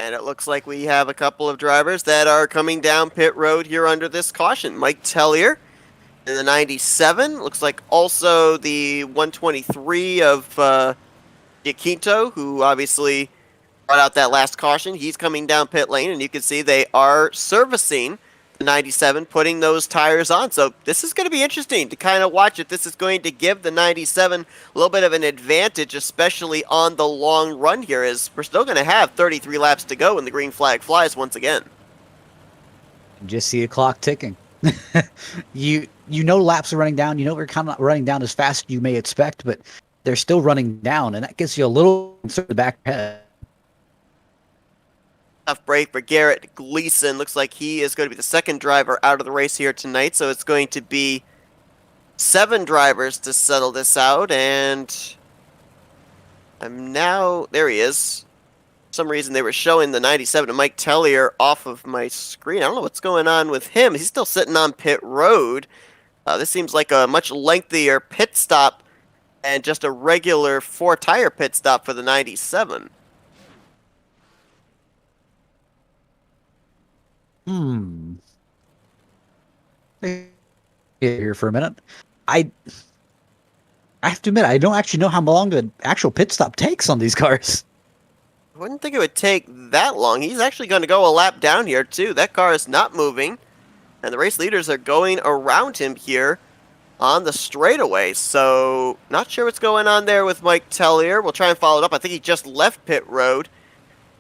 S1: And it looks like we have a couple of drivers that are coming down pit road here under this caution. Mike Tellier in the 97. Looks like also the 123 of Giaquinto, who obviously brought out that last caution. He's coming down pit lane, and you can see they are servicing the 97, putting those tires on. So this is going to be interesting to kind of watch it. This is going to give the 97 a little bit of an advantage, especially on the long run here, as we're still going to have 33 laps to go when the green flag flies once again.
S2: Just see the clock ticking. You know laps are running down. You know we're kind of not running down as fast as you may expect, but they're still running down, and that gives you a little concern in the back head.
S1: Tough break for Garrett Gleason. Looks like he is going to be the second driver out of the race here tonight, so it's going to be 7 drivers to settle this out, and there he is. For some reason they were showing the 97 of Mike Tellier off of my screen. I don't know what's going on with him. He's still sitting on pit road. This seems like a much lengthier pit stop and just a regular 4-tire pit stop for the 97.
S2: Here for a minute. I have to admit, I don't actually know how long the actual pit stop takes on these cars.
S1: I wouldn't think it would take that long. He's actually going to go a lap down here, too. That car is not moving, and the race leaders are going around him here on the straightaway, so not sure what's going on there with Mike Tellier. We'll try and follow it up. I think he just left pit road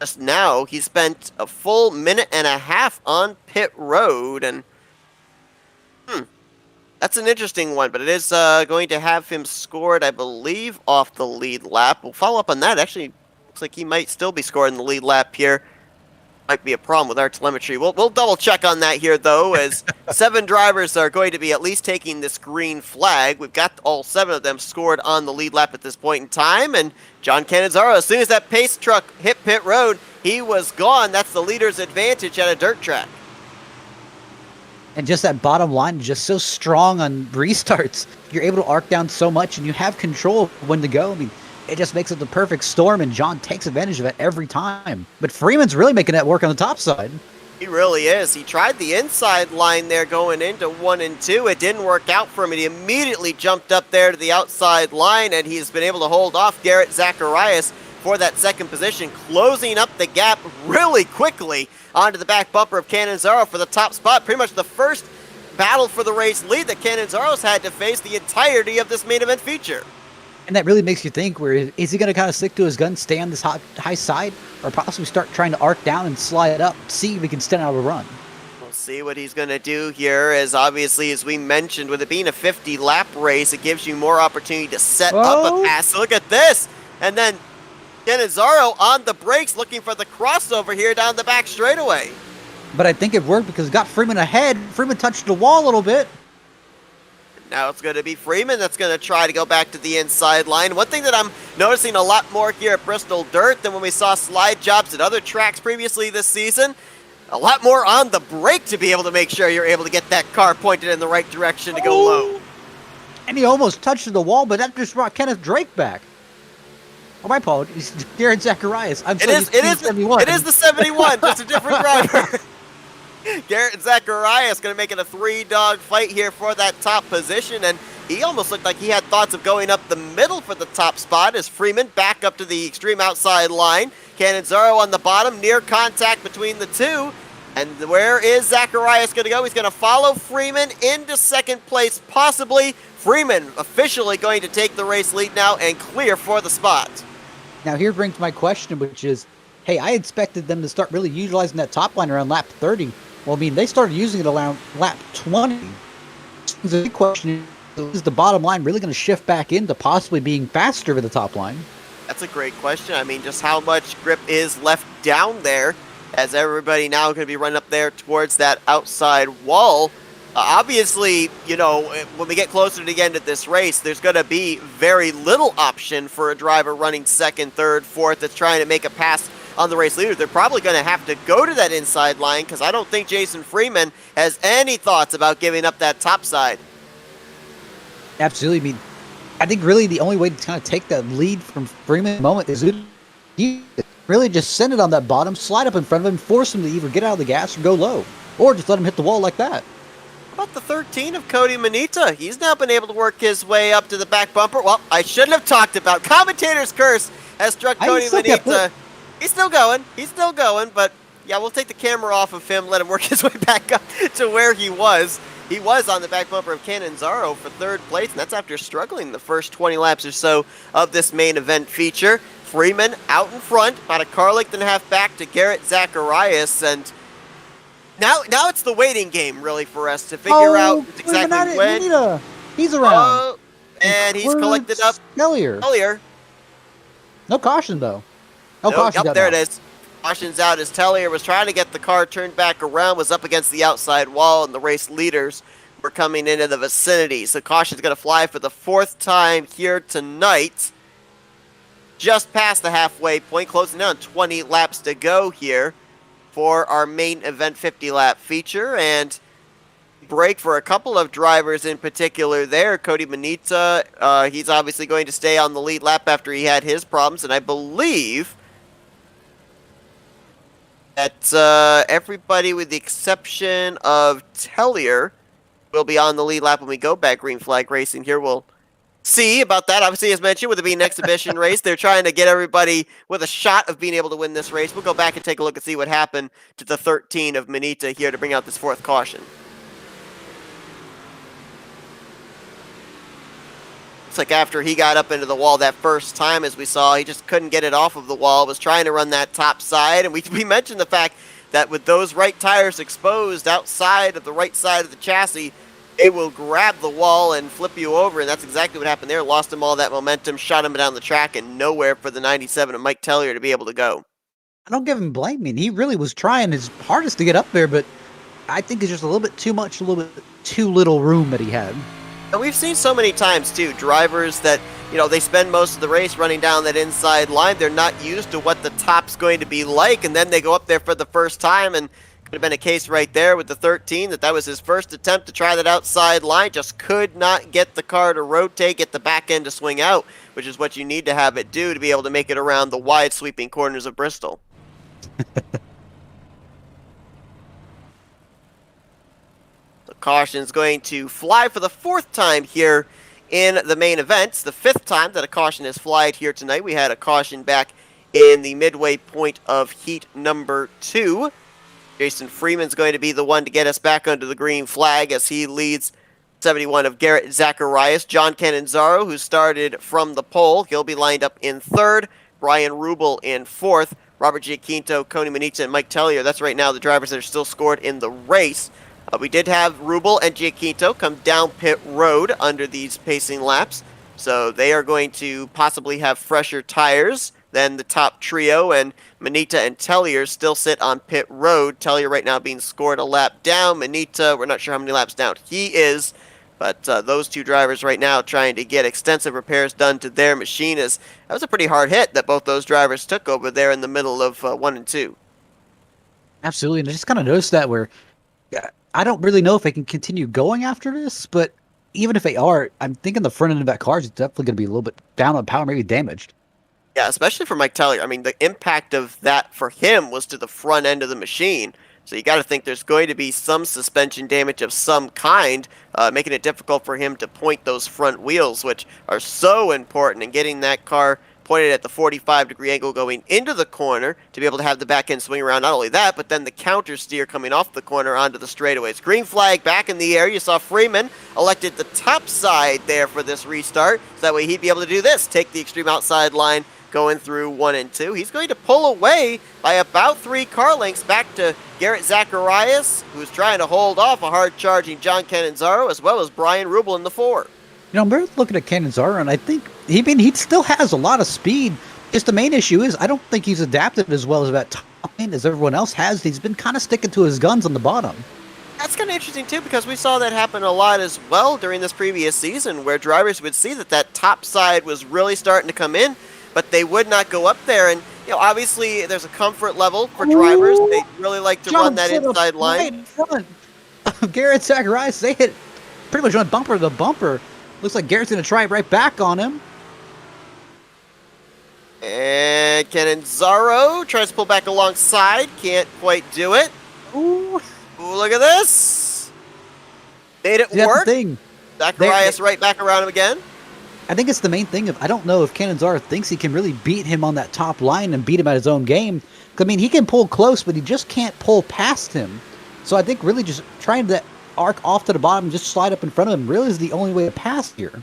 S1: just now. He spent a full minute and a half on pit road, and that's an interesting one, but it is going to have him scored, I believe, off the lead lap. We'll follow up on that. Actually, looks like he might still be scoring the lead lap here. Might be a problem with our telemetry. We'll double check on that here, though, as 7 drivers are going to be at least taking this green flag. We've got all 7 of them scored on the lead lap at this point in time, and John Cannizzaro, as soon as that pace truck hit pit road, he was gone. That's the leader's advantage at a dirt track.
S2: And just that bottom line is just so strong on restarts. You're able to arc down so much, and you have control of when to go. I mean, it just makes it the perfect storm, and John takes advantage of it every time. But Freeman's really making that work on the top side.
S1: He really is. He tried the inside line there going into 1 and 2. It didn't work out for him, and he immediately jumped up there to the outside line, and he's been able to hold off Garrett Zacharias for that second position, closing up the gap really quickly onto the back bumper of Cannizzaro for the top spot. Pretty much the first battle for the race lead that Cannizzaro's had to face the entirety of this main event feature.
S2: And that really makes you think, where is he going to kind of stick to his gun, stay on this high side, or possibly start trying to arc down and slide up, see if he can stand out of a run?
S1: We'll see what he's going to do here, as obviously, as we mentioned, with it being a 50-lap race, it gives you more opportunity to set up a pass. So look at this! And then Cannizzaro on the brakes, looking for the crossover here down the back straightaway.
S2: But I think it worked because it got Freeman ahead. Freeman touched the wall a little bit.
S1: Now it's going to be Freeman that's going to try to go back to the inside line. One thing that I'm noticing a lot more here at Bristol Dirt than when we saw slide jobs at other tracks previously this season, a lot more on the brake to be able to make sure you're able to get that car pointed in the right direction to go low.
S2: And he almost touched the wall, but that just brought Kenneth Drake back. Oh, my apologies. Garrett Zacharias.
S1: It is the 71, just a different driver. Garrett Zacharias going to make it a 3-dog fight here for that top position, and he almost looked like he had thoughts of going up the middle for the top spot as Freeman back up to the extreme outside line. Cannizzaro on the bottom, near contact between the two. And where is Zacharias going to go? He's going to follow Freeman into second place, possibly. Freeman officially going to take the race lead now and clear for the spot.
S2: Now here brings my question, which is, hey, I expected them to start really utilizing that top line around lap 30. Well, I mean, they started using it around lap 20. The big question is the bottom line really going to shift back into possibly being faster with the top line?
S1: That's a great question. I mean, just how much grip is left down there, as everybody now going to be running up there towards that outside wall. Obviously, you know, when we get closer to the end of this race, there's going to be very little option for a driver running second, third, fourth that's trying to make a pass on the race leader. They're probably going to have to go to that inside line because I don't think Jason Freeman has any thoughts about giving up that top side.
S2: Absolutely. I mean, I think really the only way to kind of take that lead from Freeman at the moment is you really just send it on that bottom, slide up in front of him, force him to either get out of the gas or go low, or just let him hit the wall like that.
S1: About the 13 of Cody Manita. He's now been able to work his way up to the back bumper. Well, I shouldn't have talked about commentator's curse has struck Cody Manita. He's still going. He's still going, but yeah, we'll take the camera off of him, let him work his way back up to where he was. He was on the back bumper of Cannizzaro for third place, and that's after struggling the first 20 laps or so of this main event feature. Freeman out in front, about a car length and a half back to Garrett Zacharias, and now it's the waiting game, really, for us to figure out exactly when.
S2: He's around.
S1: And he's collected up
S2: Tellier. No caution, though. No caution.
S1: There it is. Caution's out as Tellier was trying to get the car turned back around, was up against the outside wall, and the race leaders were coming into the vicinity. So caution's going to fly for the fourth time here tonight. Just past the halfway point, closing down 20 laps to go here for our main event 50-lap feature. And break for a couple of drivers in particular there. Cody Manita, he's obviously going to stay on the lead lap after he had his problems, and I believe that everybody with the exception of Tellier will be on the lead lap when we go back green flag racing here. We'll see about that. Obviously, as mentioned, with it being an exhibition race, they're trying to get everybody with a shot of being able to win this race. We'll go back and take a look and see what happened to the 13 of Manita here to bring out this fourth caution. Looks like after he got up into the wall that first time, as we saw, he just couldn't get it off of the wall, was trying to run that top side, and we mentioned the fact that with those right tires exposed outside of the right side of the chassis, it will grab the wall and flip you over, and that's exactly what happened there. Lost him all that momentum, shot him down the track, and nowhere for the 97 of Mike Tellier to be able to go.
S2: I don't give him blame. I mean, he really was trying his hardest to get up there, but I think it's just a little bit too much, a little bit too little room that he had.
S1: And we've seen so many times, too, drivers that, you know, they spend most of the race running down that inside line. They're not used to what the top's going to be like, and then they go up there for the first time, and could have been a case right there with the 13 that was his first attempt to try that outside line. Just could not get the car to rotate, get the back end to swing out, which is what you need to have it do to be able to make it around the wide sweeping corners of Bristol. Caution's going to fly for the fourth time here in the main events. The fifth time that a caution has flied here tonight. We had a caution back in the midway point of heat number 2. Jason Freeman's going to be the one to get us back under the green flag as he leads 71 of Garrett Zacharias. John Cannizzaro, who started from the pole, he'll be lined up in third. Brian Rubel in fourth. Robert Giaquinto, Cody Manita, and Mike Tellier. That's right now the drivers that are still scored in the race. We did have Rubel and Giaquinto come down pit road under these pacing laps, so they are going to possibly have fresher tires than the top trio, and Manita and Tellier still sit on pit road. Tellier right now being scored a lap down. Manita, we're not sure how many laps down he is, but those two drivers right now trying to get extensive repairs done to their machine. That was a pretty hard hit that both those drivers took over there in the middle of 1 and 2.
S2: Absolutely, and I just kind of noticed that where I don't really know if they can continue going after this, but even if they are, I'm thinking the front end of that car is definitely going to be a little bit down on power, maybe damaged.
S1: Yeah, especially for Mike Tellier. I mean, the impact of that for him was to the front end of the machine. So you got to think there's going to be some suspension damage of some kind, making it difficult for him to point those front wheels, which are so important in getting that car pointed at the 45-degree angle going into the corner to be able to have the back end swing around. Not only that, but then the counter steer coming off the corner onto the straightaways. Green flag back in the air. You saw Freeman elected the top side there for this restart, so that way he'd be able to do this, take the extreme outside line going through 1 and 2. He's going to pull away by about 3 car lengths back to Garrett Zacharias, who's trying to hold off a hard-charging John Cannizzaro, as well as Brian Rubel in the 4.
S2: You know, I'm looking at Cannizzaro, and I think he still has a lot of speed. Just the main issue is I don't think he's adapted as well as that top end as everyone else has. He's been kind of sticking to his guns on the bottom.
S1: That's kind of interesting, too, because we saw that happen a lot as well during this previous season, where drivers would see that top side was really starting to come in, but they would not go up there. And, you know, obviously there's a comfort level for drivers. They really like to run that inside line.
S2: Right in front of Garrett Zacharias, they hit pretty much went bumper to bumper. Looks like Garrett's going to try it right back on him.
S1: And Cannizzaro tries to pull back alongside. Can't quite do it.
S2: Ooh.
S1: Ooh, look at this. Made it work. Zacharias right back around him again.
S2: I think it's the main thing of I don't know if Cannizzaro thinks he can really beat him on that top line and beat him at his own game. I mean, he can pull close, but he just can't pull past him. So I think really just trying to arc off to the bottom and just slide up in front of him really is the only way to pass here.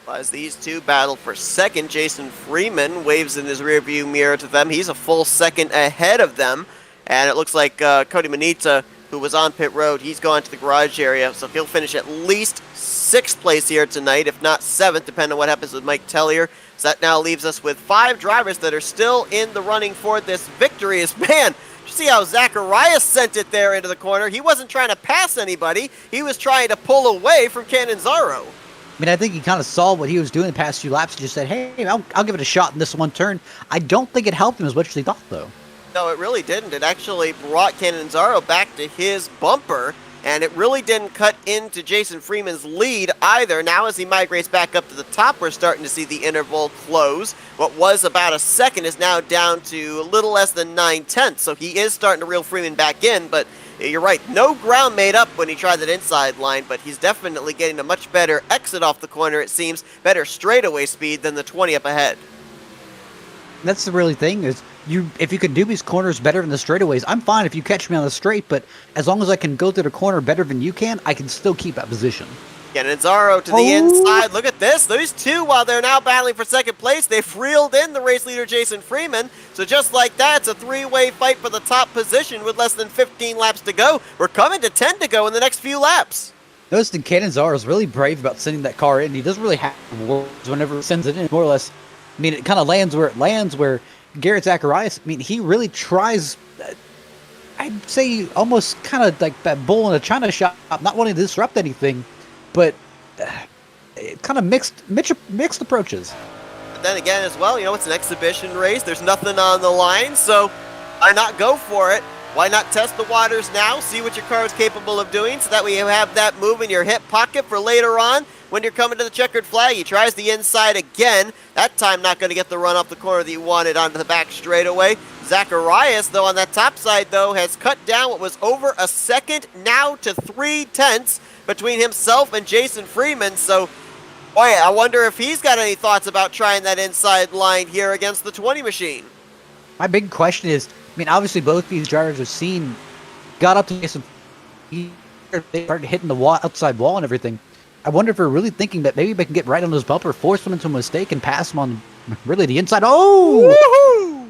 S1: As these two battle for second, Jason Freeman waves in his rearview mirror to them. He's a full second ahead of them. And it looks like Cody Manita, who was on pit road, he's gone to the garage area. So he'll finish at least 6th place here tonight, if not 7th, depending on what happens with Mike Tellier. So that now leaves us with 5 drivers that are still in the running for this victory. Man, you see how Zacharias sent it there into the corner? He wasn't trying to pass anybody. He was trying to pull away from Cannizzaro.
S2: I mean, I think he kind of saw what he was doing the past few laps and just said, hey, I'll give it a shot in this one turn. I don't think it helped him as much as he thought, though.
S1: No, it really didn't. It actually brought Cannizzaro back to his bumper, and it really didn't cut into Jason Freeman's lead either. Now as he migrates back up to the top, we're starting to see the interval close. What was about a second is now down to a little less than 9/10, so he is starting to reel Freeman back in, but you're right, no ground made up when he tried that inside line, but he's definitely getting a much better exit off the corner, it seems, better straightaway speed than the 20 up ahead.
S2: That's the really thing is, if you can do these corners better than the straightaways, I'm fine if you catch me on the straight, but as long as I can go through the corner better than you can, I can still keep that position.
S1: Cannizzaro to the inside. Look at this. Those two, while they're now battling for second place, they've reeled in the race leader, Jason Freeman. So just like that, it's a 3-way fight for the top position with less than 15 laps to go. We're coming to 10 to go in the next few laps.
S2: Notice that Cannizzaro is really brave about sending that car in. He doesn't really have words whenever he sends it in, more or less. I mean, it kind of lands where it lands, where Garrett Zacharias, I mean, he really tries, I'd say almost kind of like that bull in a china shop, not wanting to disrupt anything, but kind of mixed approaches.
S1: But then again as well, you know, it's an exhibition race. There's nothing on the line, so why not go for it? Why not test the waters now, see what your car is capable of doing, so that way you have that move in your hip pocket for later on. When you're coming to the checkered flag, he tries the inside again. That time not going to get the run off the corner that he wanted onto the back straightaway. Zacharias, though, on that top side, though, has cut down what was over a second now to 3/10 between himself and Jason Freeman. So, boy, I wonder if he's got any thoughts about trying that inside line here against the 20 machine.
S2: My big question is, I mean, obviously both these drivers have got up to Jason. They started hitting the outside wall and everything. I wonder if we're really thinking that maybe they can get right on his bumper, force him into a mistake, and pass him on really the inside. Oh!
S1: Woohoo!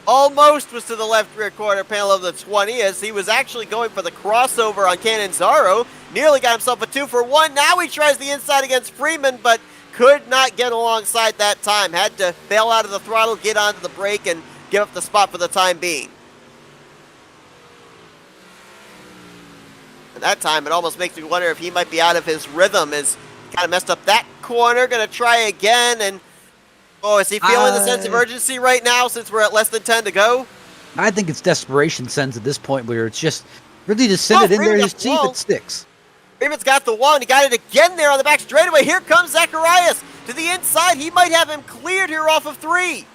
S1: Almost was to the left rear quarter panel of the 20 as he was actually going for the crossover on Cannizzaro. Nearly got himself a 2-for-1. Now he tries the inside against Freeman, but could not get alongside that time. Had to bail out of the throttle, get onto the brake, and give up the spot for the time being. And that time, it almost makes me wonder if he might be out of his rhythm, as he kind of messed up that corner. Going to try again, and oh, is he feeling the sense of urgency right now since we're at less than 10 to go?
S2: I think it's desperation sense at this point, where it's just really just send it in there and just see if it sticks.
S1: Freeman's got the one. He got it again there on the back straightaway. Here comes Zacharias to the inside. He might have him cleared here off of 3.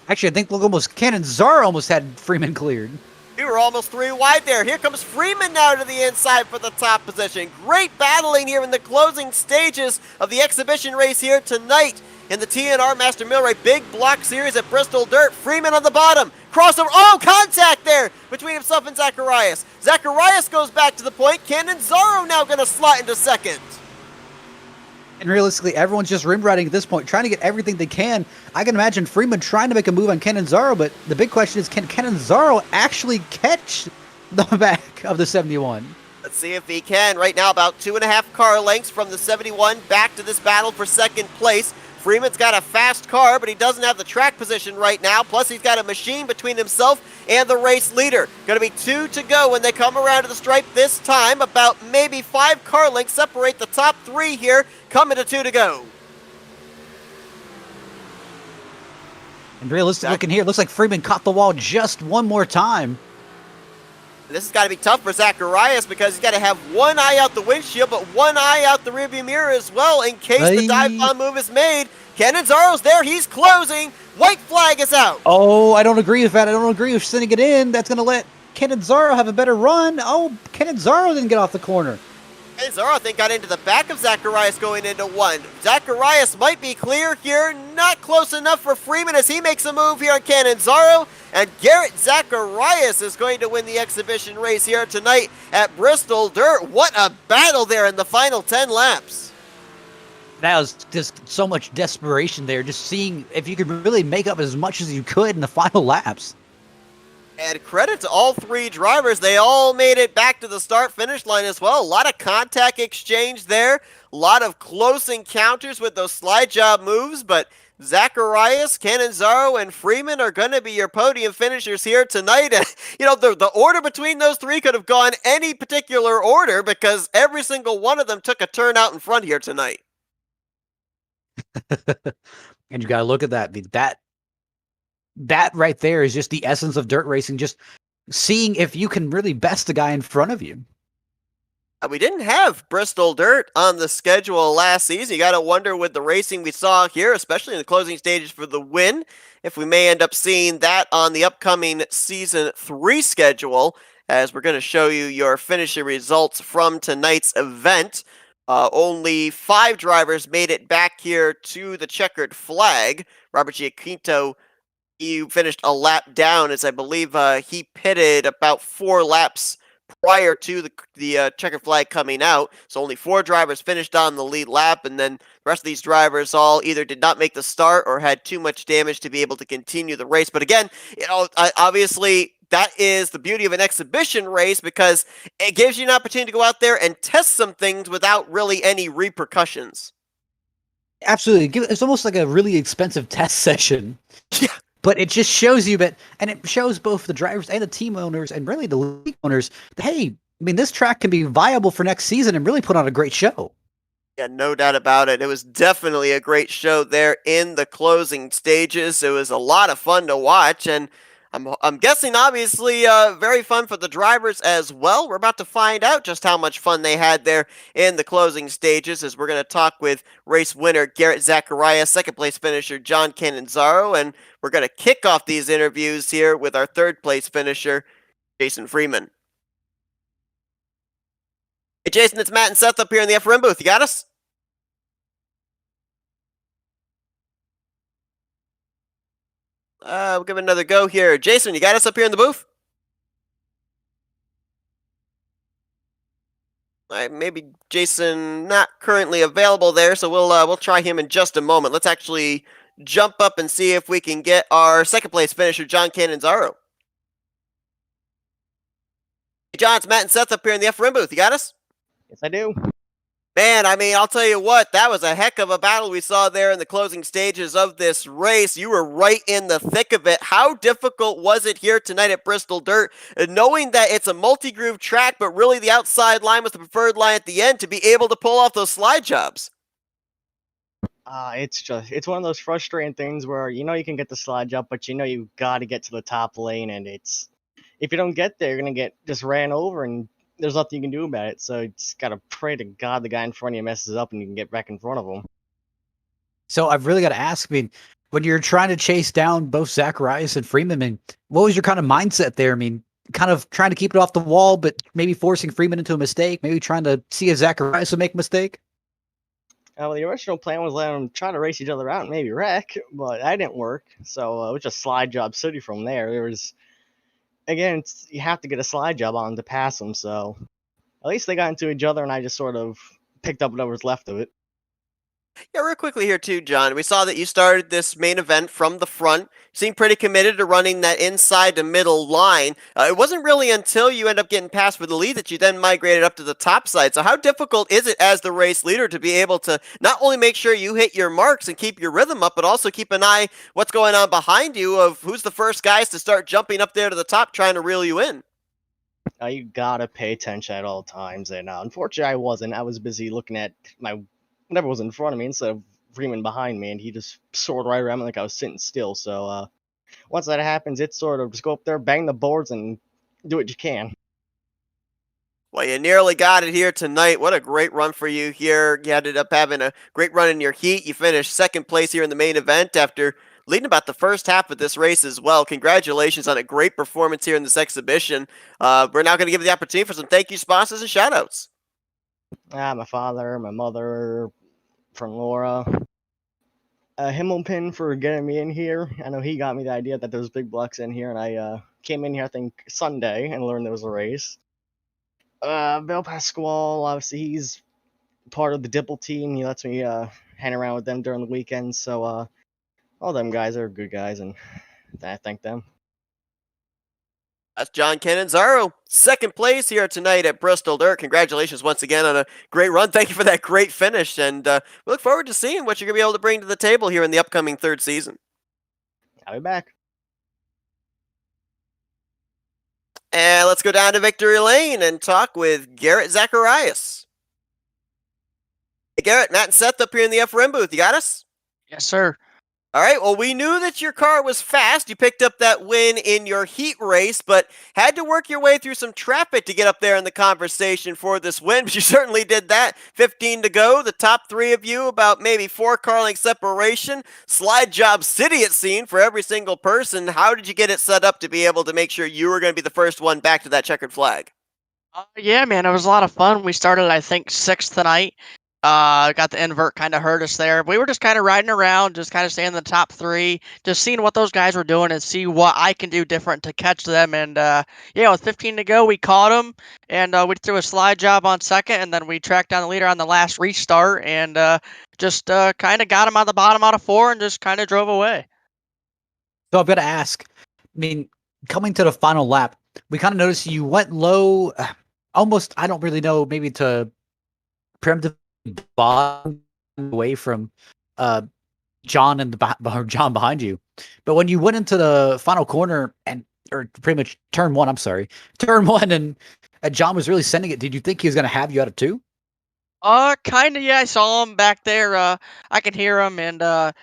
S2: Actually, I think Cannizzaro almost had Freeman cleared.
S1: We were almost 3 wide there. Here comes Freeman now to the inside for the top position. Great battling here in the closing stages of the exhibition race here tonight. in the TNR Master Millwright Big Block Series at Bristol Dirt. Freeman on the bottom. Crossover. Oh, contact there between himself and Zacharias. Zacharias goes back to the point. Cannonzaro now going to slot into second.
S2: And realistically, everyone's just rim riding at this point, trying to get everything they can. I can imagine Freeman trying to make a move on Cannonzaro, but the big question is, can Cannonzaro actually catch the back of the 71?
S1: Let's see if he can. Right now, about 2.5 car lengths from the 71 back to this battle for second place. Freeman's got a fast car, but he doesn't have the track position right now. Plus, he's got a machine between himself and the race leader. Going to be 2 to go when they come around to the stripe this time. About maybe 5 car lengths separate the top 3 here. Coming to 2 to go.
S2: And realistic looking here, looks like Freeman caught the wall just one more time.
S1: This has got to be tough for Zacharias because he's got to have one eye out the windshield, but one eye out the rearview mirror as well in case the dive bomb move is made. Cannonzaro's there. He's closing. White flag is out.
S2: Oh, I don't agree with that. I don't agree with sending it in. That's going to let Cannonzaro have a better run. Oh, Cannonzaro didn't get off the corner.
S1: Cannonzaro, I think, got into the back of Zacharias going into 1. Zacharias might be clear here. Not close enough for Freeman as he makes a move here on Cannonzaro. And Garrett Zacharias is going to win the exhibition race here tonight at Bristol Dirt. What a battle there in the final 10 laps.
S2: That was just so much desperation there, just seeing if you could really make up as much as you could in the final laps.
S1: And credit to all 3 drivers. They all made it back to the start-finish line as well. A lot of contact exchange there. A lot of close encounters with those slide job moves. But Zacharias, Cannonzaro, and Freeman are going to be your podium finishers here tonight. And, you know, the order between those 3 could have gone any particular order because every single one of them took a turn out in front here tonight.
S2: And you got to look at that. That right there is just the essence of dirt racing, just seeing if you can really best the guy in front of you.
S1: We didn't have Bristol Dirt on the schedule last season. You got to wonder with the racing we saw here, especially in the closing stages for the win, if we may end up seeing that on the upcoming Season 3 schedule, as we're going to show you your finishing results from tonight's event. Only 5 drivers made it back here to the checkered flag. Robert Giaquinto, he finished a lap down, as I believe he pitted about 4 laps prior to the checkered flag coming out. So only 4 drivers finished on the lead lap, and then the rest of these drivers all either did not make the start or had too much damage to be able to continue the race. But again, you know, obviously that is the beauty of an exhibition race because it gives you an opportunity to go out there and test some things without really any repercussions.
S2: Absolutely. It's almost like a really expensive test session.
S1: Yeah.
S2: But it just shows you and it shows both the drivers and the team owners and really the league owners that, hey, I mean, this track can be viable for next season and really put on a great show.
S1: Yeah, no doubt about it. It was definitely a great show there in the closing stages. It was a lot of fun to watch, and I'm guessing, obviously, very fun for the drivers as well. We're about to find out just how much fun they had there in the closing stages, as we're going to talk with race winner Garrett Zacharias, second place finisher John Cannonzaro, and we're going to kick off these interviews here with our third place finisher, Jason Freeman. Hey, Jason, it's Matt and Seth up here in the FRM booth. You got us? We'll give it another go here. Jason, you got us up here in the booth? Maybe Jason not currently available there, so we'll try him in just a moment. Let's actually jump up and see if we can get our second place finisher, John Cannonzaro. Hey, John, it's Matt and Seth up here in the FRM booth. You got us?
S3: Yes, I do.
S1: Man, I mean, I'll tell you what, that was a heck of a battle we saw there in the closing stages of this race. You were right in the thick of it. How difficult was it here tonight at Bristol Dirt, knowing that it's a multi-groove track, but really the outside line was the preferred line at the end to be able to pull off those slide jobs?
S3: It's one of those frustrating things where you know you can get the slide job, but you know you got to get to the top lane, and if you don't get there, you're gonna get just ran over, and there's nothing you can do about it. So you just gotta pray to God the guy in front of you messes up and you can get back in front of him.
S2: So I've really got to ask, I mean, when you're trying to chase down both Zacharias and Freeman, I mean, what was your kind of mindset there? I mean, kind of trying to keep it off the wall, but maybe forcing Freeman into a mistake, maybe trying to see if Zacharias would make a mistake?
S3: Well, the original plan was let them try to race each other out and maybe wreck, but that didn't work. So it was just slide job city from there. There was again, you have to get a slide job on to pass them. So at least they got into each other, and I just sort of picked up whatever was left of it.
S1: Yeah, real quickly here too, John. We saw that you started this main event from the front. Seemed pretty committed to running that inside to middle line. It wasn't really until you end up getting past for the lead that you then migrated up to the top side. So how difficult is it as the race leader to be able to not only make sure you hit your marks and keep your rhythm up, but also keep an eye what's going on behind you of who's the first guys to start jumping up there to the top trying to reel you in?
S3: You gotta pay attention at all times, and unfortunately, I wasn't. I was busy looking at my whatever was in front of me instead of Freeman behind me, and he just soared right around me like I was sitting still. So once that happens, it's sort of just go up there, bang the boards, and do what you can.
S1: Well, you nearly got it here tonight. What a great run for you here. You ended up having a great run in your heat. You finished second place here in the main event after leading about the first half of this race as well. Congratulations on a great performance here in this exhibition. We're now going to give you the opportunity for some thank you sponsors and shout outs.
S3: My father, my mother, from Laura. Himmelpin for getting me in here. I know he got me the idea that there was big blocks in here, and I came in here, I think, Sunday and learned there was a race. Bill Pasquale, obviously, he's part of the Dipple team. He lets me hang around with them during the weekends. So all them guys are good guys, and I thank them.
S1: That's John Canonzaro, second place here tonight at Bristol Dirt. Congratulations once again on a great run. Thank you for that great finish, and we look forward to seeing what you're going to be able to bring to the table here in the upcoming third season.
S3: I'll be back.
S1: And let's go down to Victory Lane and talk with Garrett Zacharias. Hey, Garrett, Matt and Seth up here in the FRM booth. You got us?
S4: Yes, sir.
S1: All right. Well, we knew that your car was fast. You picked up that win in your heat race, but had to work your way through some traffic to get up there in the conversation for this win. But you certainly did that. 15 to go. The top three of you, about maybe 4 car length separation. Slide job city, it seemed, for every single person. How did you get it set up to be able to make sure you were going to be the first one back to that checkered flag?
S4: Yeah, man, it was a lot of fun. We started, I think, sixth tonight. Got the invert kind of hurt us there. We were just kind of riding around, just kind of staying in the top three, just seeing what those guys were doing and see what I can do different to catch them. And yeah, with 15 to go, we caught them, and we threw a slide job on second, and then we tracked down the leader on the last restart, and just kind of got him on the bottom out of 4 and just kind of drove away.
S2: So I've got to ask, I mean, coming to the final lap, we kind of noticed you went low, almost, I don't really know, maybe to preemptive bottom away from John and John behind you. But when you went into the final corner or pretty much turn one, and John was really sending it, did you think he was going to have you out of 2?
S4: Kind of, yeah. I saw him back there. I could hear him, and I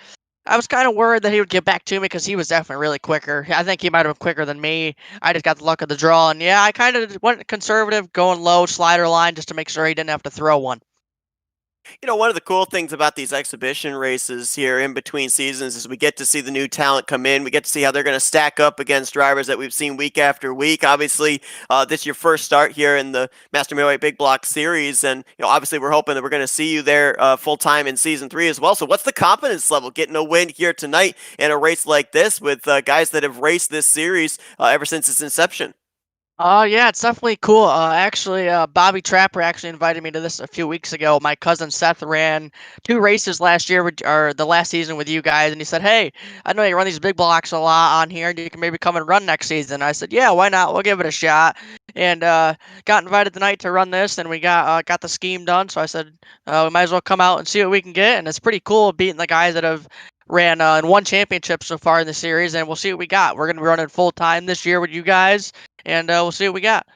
S4: was kind of worried that he would get back to me because he was definitely really quicker. I think he might have been quicker than me. I just got the luck of the draw, and yeah, I kind of went conservative, going low slider line just to make sure he didn't have to throw one.
S1: You know, one of the cool things about these exhibition races here in between seasons is we get to see the new talent come in. We get to see how they're going to stack up against drivers that we've seen week after week. Obviously, this is your first start here in the Master Millwright Big Block Series, and obviously we're hoping that we're going to see you there full time in Season 3 as well. So, what's the confidence level getting a win here tonight in a race like this with guys that have raced this series ever since its inception?
S4: Yeah, it's definitely cool. Actually, Bobby Trapper actually invited me to this a few weeks ago. My cousin Seth ran 2 races last year, or the last season with you guys, and he said, "Hey, I know you run these big blocks a lot on here, and you can maybe come and run next season." I said, "Yeah, why not? We'll give it a shot." And got invited tonight to run this, and we got the scheme done. So I said, we might as well come out and see what we can get. And it's pretty cool beating the guys that have ran and won championships so far in the series, and we'll see what we got. We're going to be running full time this year with you guys, and we'll see what we got.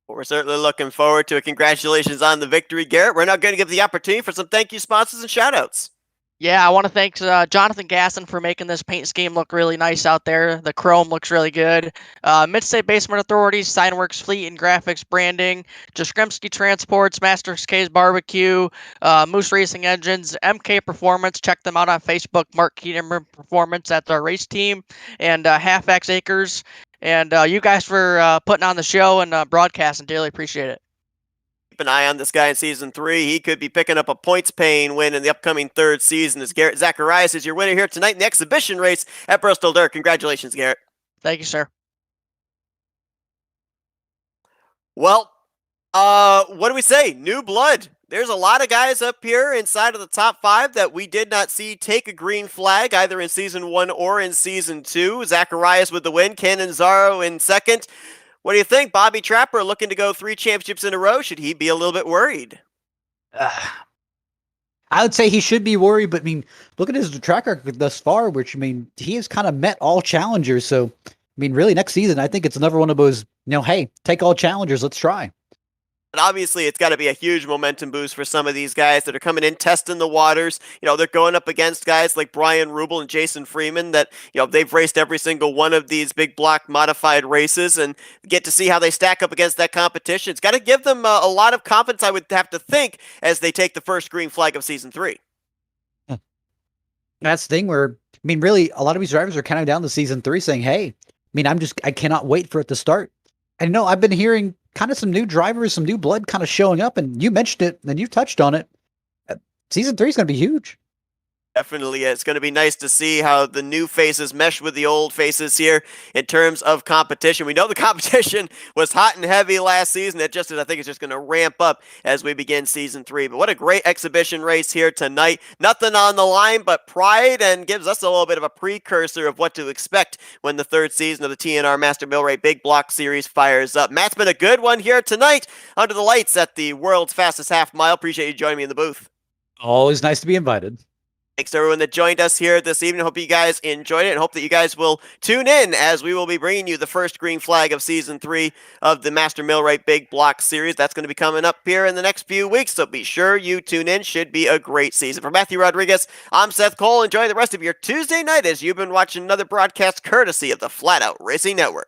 S1: Well, we're certainly looking forward to it. Congratulations on the victory, Garrett. We're now going to give the opportunity for some thank you sponsors and shout outs.
S4: Yeah, I want to thank Jonathan Gasson for making this paint scheme look really nice out there. The chrome looks really good. Mid-State Basement Authorities, Signworks Fleet and Graphics Branding, Jastrzemski Transports, Masters K's Barbecue, Moose Racing Engines, MK Performance. Check them out on Facebook. Mark Keenemer Performance at the race team, and Half X Acres. And you guys for putting on the show and broadcasting. Dearly appreciate it.
S1: keep an eye on this guy in Season 3. He could be picking up a points-paying win in the upcoming third season as Garrett Zacharias is your winner here tonight in the exhibition race at Bristol Dirt. Congratulations, Garrett.
S4: Thank you, sir.
S1: Well, what do we say? New blood. There's a lot of guys up here inside of the top 5 that we did not see take a green flag either in Season 1 or in Season 2. Zacharias with the win, Canonzaro in second. What do you think? Bobby Trapper looking to go 3 championships in a row. Should he be a little bit worried?
S2: I would say he should be worried, but I mean, look at his track record thus far, which, I mean, he has kind of met all challengers. So, I mean, really, next season, I think it's another one of those, hey, take all challengers, let's try.
S1: And obviously, it's got to be a huge momentum boost for some of these guys that are coming in, testing the waters. They're going up against guys like Brian Rubel and Jason Freeman that, they've raced every single one of these big block modified races and get to see how they stack up against that competition. It's got to give them a lot of confidence, I would have to think, as they take the first green flag of Season 3.
S2: That's the thing where, I mean, really, a lot of these drivers are counting down to Season 3 saying, hey, I mean, I cannot wait for it to start. And I've been hearing kind of some new drivers, some new blood kind of showing up, and you mentioned it, and you touched on it. Season 3 is going to be huge.
S1: Definitely, it's going to be nice to see how the new faces mesh with the old faces here in terms of competition. We know the competition was hot and heavy last season. I think it's just going to ramp up as we begin Season 3. But what a great exhibition race here tonight. Nothing on the line but pride, and gives us a little bit of a precursor of what to expect when the third season of the TNR Master Millwright Big Block Series fires up. Matt's been a good one here tonight under the lights at the world's fastest half mile. Appreciate you joining me in the booth.
S2: Always nice to be invited.
S1: Thanks to everyone that joined us here this evening. Hope you guys enjoyed it and hope that you guys will tune in as we will be bringing you the first green flag of Season 3 of the Master Millwright Big Block Series. That's going to be coming up here in the next few weeks, so be sure you tune in. Should be a great season. For Matthew Rodriguez, I'm Seth Cole. Enjoy the rest of your Tuesday night as you've been watching another broadcast courtesy of the Flatout Racing Network.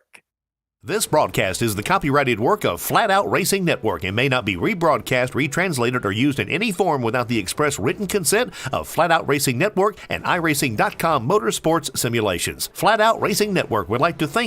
S5: This broadcast is the copyrighted work of Flatout Racing Network and may not be rebroadcast, retranslated, or used in any form without the express written consent of Flatout Racing Network and iRacing.com Motorsports Simulations. Flatout Racing Network would like to thank